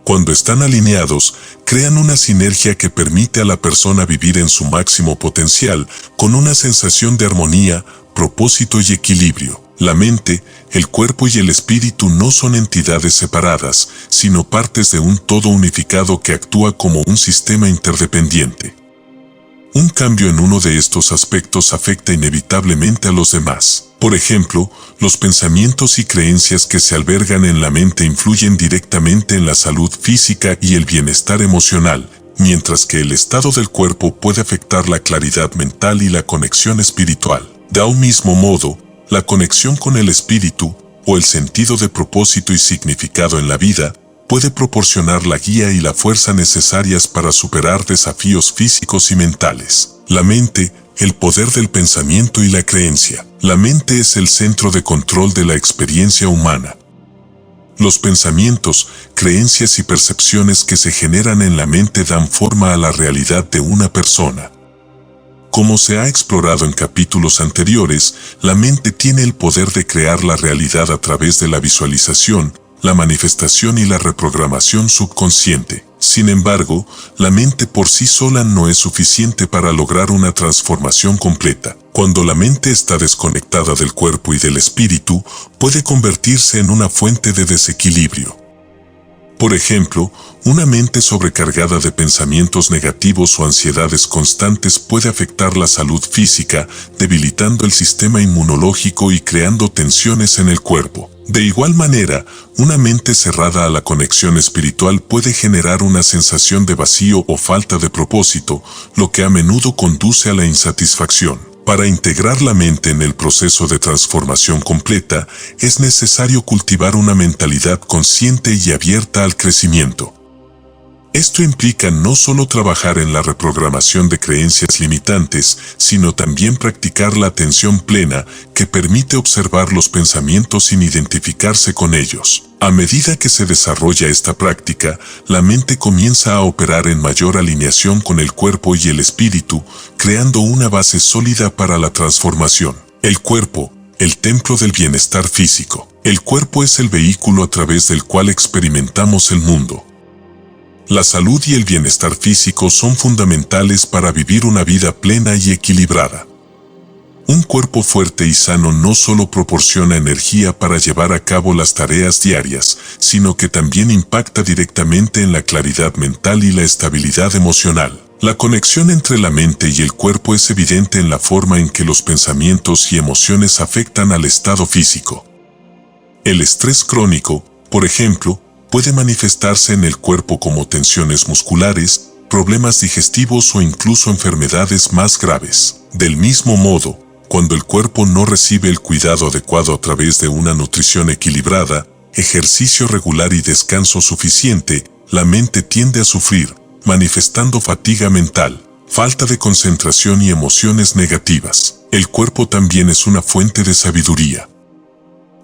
Cuando están alineados, crean una sinergia que permite a la persona vivir en su máximo potencial, con una sensación de armonía, propósito y equilibrio. La mente, el cuerpo y el espíritu no son entidades separadas, sino partes de un todo unificado que actúa como un sistema interdependiente. Un cambio en uno de estos aspectos afecta inevitablemente a los demás. Por ejemplo, los pensamientos y creencias que se albergan en la mente influyen directamente en la salud física y el bienestar emocional, mientras que el estado del cuerpo puede afectar la claridad mental y la conexión espiritual. De un mismo modo, la conexión con el espíritu, o el sentido de propósito y significado en la vida, puede proporcionar la guía y la fuerza necesarias para superar desafíos físicos y mentales. La mente, el poder del pensamiento y la creencia. La mente es el centro de control de la experiencia humana. Los pensamientos, creencias y percepciones que se generan en la mente dan forma a la realidad de una persona. Como se ha explorado en capítulos anteriores, la mente tiene el poder de crear la realidad a través de la visualización, la manifestación y la reprogramación subconsciente. Sin embargo, la mente por sí sola no es suficiente para lograr una transformación completa. Cuando la mente está desconectada del cuerpo y del espíritu, puede convertirse en una fuente de desequilibrio. Por ejemplo, una mente sobrecargada de pensamientos negativos o ansiedades constantes puede afectar la salud física, debilitando el sistema inmunológico y creando tensiones en el cuerpo. De igual manera, una mente cerrada a la conexión espiritual puede generar una sensación de vacío o falta de propósito, lo que a menudo conduce a la insatisfacción. Para integrar la mente en el proceso de transformación completa, es necesario cultivar una mentalidad consciente y abierta al crecimiento. Esto implica no solo trabajar en la reprogramación de creencias limitantes, sino también practicar la atención plena, que permite observar los pensamientos sin identificarse con ellos. A medida que se desarrolla esta práctica, la mente comienza a operar en mayor alineación con el cuerpo y el espíritu, creando una base sólida para la transformación. El cuerpo, el templo del bienestar físico. El cuerpo es el vehículo a través del cual experimentamos el mundo. La salud y el bienestar físico son fundamentales para vivir una vida plena y equilibrada. Un cuerpo fuerte y sano no solo proporciona energía para llevar a cabo las tareas diarias, sino que también impacta directamente en la claridad mental y la estabilidad emocional. La conexión entre la mente y el cuerpo es evidente en la forma en que los pensamientos y emociones afectan al estado físico. El estrés crónico, por ejemplo, puede manifestarse en el cuerpo como tensiones musculares, problemas digestivos o incluso enfermedades más graves. Del mismo modo, cuando el cuerpo no recibe el cuidado adecuado a través de una nutrición equilibrada, ejercicio regular y descanso suficiente, la mente tiende a sufrir, manifestando fatiga mental, falta de concentración y emociones negativas. El cuerpo también es una fuente de sabiduría.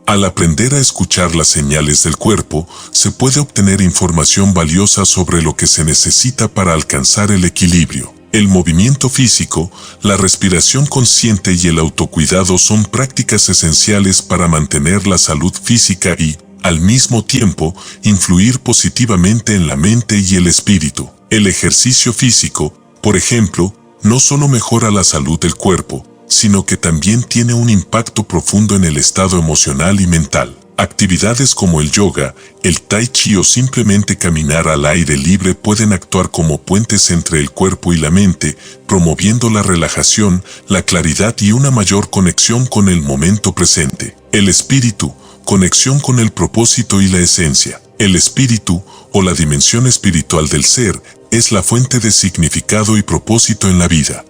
Al aprender a escuchar las señales del cuerpo, se puede obtener información valiosa sobre lo que se necesita para alcanzar el equilibrio. El movimiento físico, la respiración consciente y el autocuidado son prácticas esenciales para mantener la salud física y, al mismo tiempo, influir positivamente en la mente y el espíritu. El ejercicio físico, por ejemplo, no solo mejora la salud del cuerpo, sino que también tiene un impacto profundo en el estado emocional y mental. Actividades como el yoga, el tai chi o simplemente caminar al aire libre pueden actuar como puentes entre el cuerpo y la mente, promoviendo la relajación, la claridad y una mayor conexión con el momento presente. El espíritu, conexión con el propósito y la esencia. El espíritu, o la dimensión espiritual del ser, es la fuente de significado y propósito en la vida.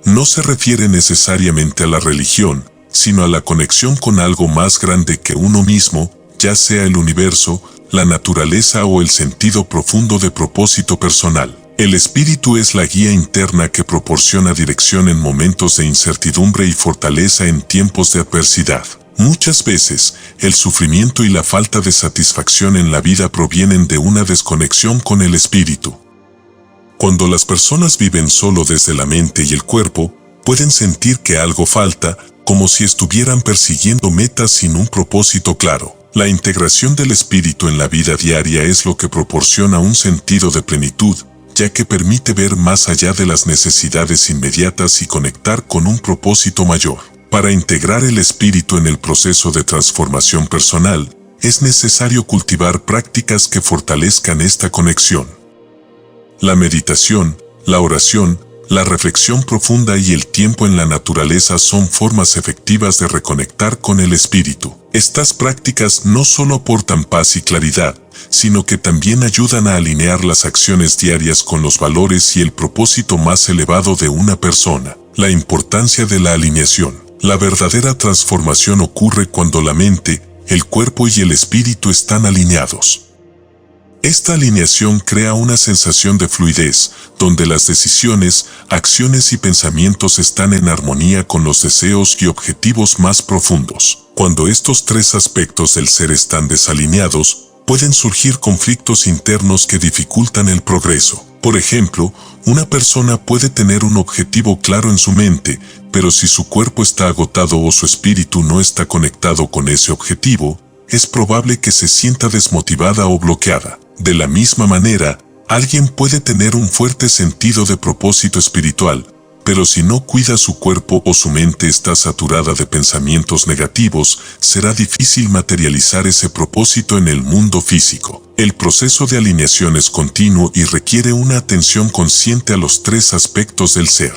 No se refiere necesariamente a la religión, sino a la conexión con algo más grande que uno mismo, ya sea el universo, la naturaleza o el sentido profundo de propósito personal. El espíritu es la guía interna que proporciona dirección en momentos de incertidumbre y fortaleza en tiempos de adversidad. Muchas veces, el sufrimiento y la falta de satisfacción en la vida provienen de una desconexión con el espíritu. Cuando las personas viven solo desde la mente y el cuerpo, pueden sentir que algo falta, como si estuvieran persiguiendo metas sin un propósito claro. La integración del espíritu en la vida diaria es lo que proporciona un sentido de plenitud, ya que permite ver más allá de las necesidades inmediatas y conectar con un propósito mayor. Para integrar el espíritu en el proceso de transformación personal, es necesario cultivar prácticas que fortalezcan esta conexión. La meditación, la oración, la reflexión profunda y el tiempo en la naturaleza son formas efectivas de reconectar con el espíritu. Estas prácticas no solo aportan paz y claridad, sino que también ayudan a alinear las acciones diarias con los valores y el propósito más elevado de una persona. La importancia de la alineación. La verdadera transformación ocurre cuando la mente, el cuerpo y el espíritu están alineados. Esta alineación crea una sensación de fluidez, donde las decisiones, acciones y pensamientos están en armonía con los deseos y objetivos más profundos. Cuando estos tres aspectos del ser están desalineados, pueden surgir conflictos internos que dificultan el progreso. Por ejemplo, una persona puede tener un objetivo claro en su mente, pero si su cuerpo está agotado o su espíritu no está conectado con ese objetivo, es probable que se sienta desmotivada o bloqueada. De la misma manera, alguien puede tener un fuerte sentido de propósito espiritual, pero si no cuida su cuerpo o su mente está saturada de pensamientos negativos, será difícil materializar ese propósito en el mundo físico. El proceso de alineación es continuo y requiere una atención consciente a los tres aspectos del ser.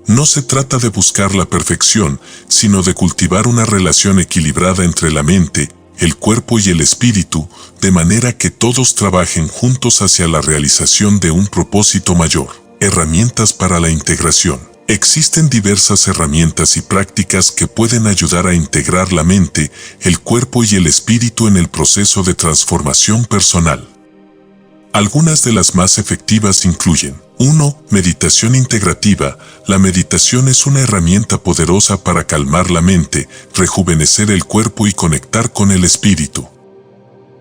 No se trata de buscar la perfección, sino de cultivar una relación equilibrada entre la mente, el cuerpo y el espíritu, de manera que todos trabajen juntos hacia la realización de un propósito mayor. Herramientas para la integración. Existen diversas herramientas y prácticas que pueden ayudar a integrar la mente, el cuerpo y el espíritu en el proceso de transformación personal. Algunas de las más efectivas incluyen: 1. Meditación integrativa. La meditación es una herramienta poderosa para calmar la mente, rejuvenecer el cuerpo y conectar con el espíritu.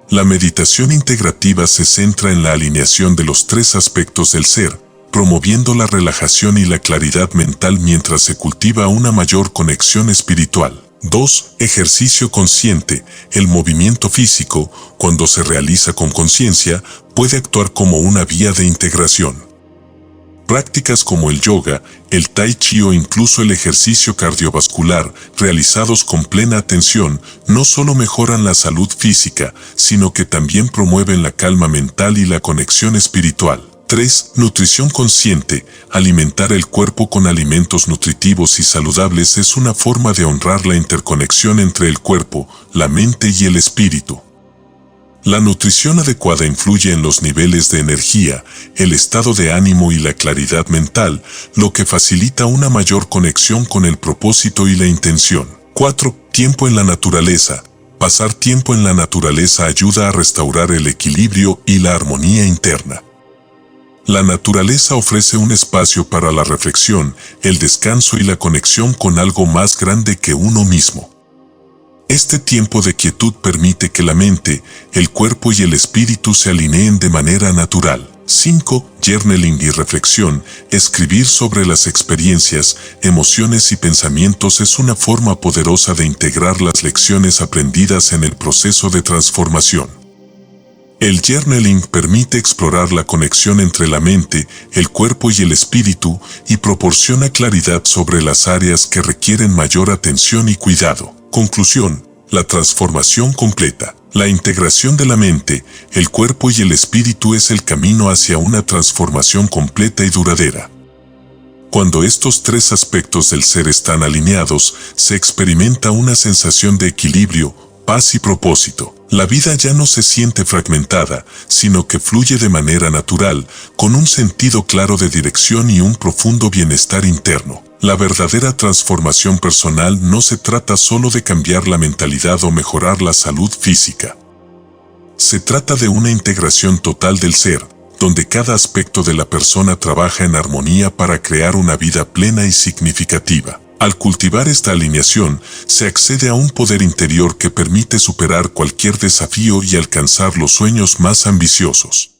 La meditación integrativa se centra en la alineación de los tres aspectos del ser, promoviendo la relajación y la claridad mental mientras se cultiva una mayor conexión espiritual. 2. Ejercicio consciente. El movimiento físico, cuando se realiza con conciencia, puede actuar como una vía de integración. Prácticas como el yoga, el tai chi o incluso el ejercicio cardiovascular, realizados con plena atención, no solo mejoran la salud física, sino que también promueven la calma mental y la conexión espiritual. 3. Nutrición consciente. Alimentar el cuerpo con alimentos nutritivos y saludables es una forma de honrar la interconexión entre el cuerpo, la mente y el espíritu. La nutrición adecuada influye en los niveles de energía, el estado de ánimo y la claridad mental, lo que facilita una mayor conexión con el propósito y la intención. 4. Tiempo en la naturaleza. Pasar tiempo en la naturaleza ayuda a restaurar el equilibrio y la armonía interna. La naturaleza ofrece un espacio para la reflexión, el descanso y la conexión con algo más grande que uno mismo. Este tiempo de quietud permite que la mente, el cuerpo y el espíritu se alineen de manera natural. 5. Journaling y reflexión. Escribir sobre las experiencias, emociones y pensamientos es una forma poderosa de integrar las lecciones aprendidas en el proceso de transformación. El journaling permite explorar la conexión entre la mente, el cuerpo y el espíritu y proporciona claridad sobre las áreas que requieren mayor atención y cuidado. Conclusión: la transformación completa. La integración de la mente, el cuerpo y el espíritu es el camino hacia una transformación completa y duradera. Cuando estos tres aspectos del ser están alineados, se experimenta una sensación de equilibrio, paz y propósito. La vida ya no se siente fragmentada, sino que fluye de manera natural, con un sentido claro de dirección y un profundo bienestar interno. La verdadera transformación personal no se trata solo de cambiar la mentalidad o mejorar la salud física. Se trata de una integración total del ser, donde cada aspecto de la persona trabaja en armonía para crear una vida plena y significativa. Al cultivar esta alineación, se accede a un poder interior que permite superar cualquier desafío y alcanzar los sueños más ambiciosos.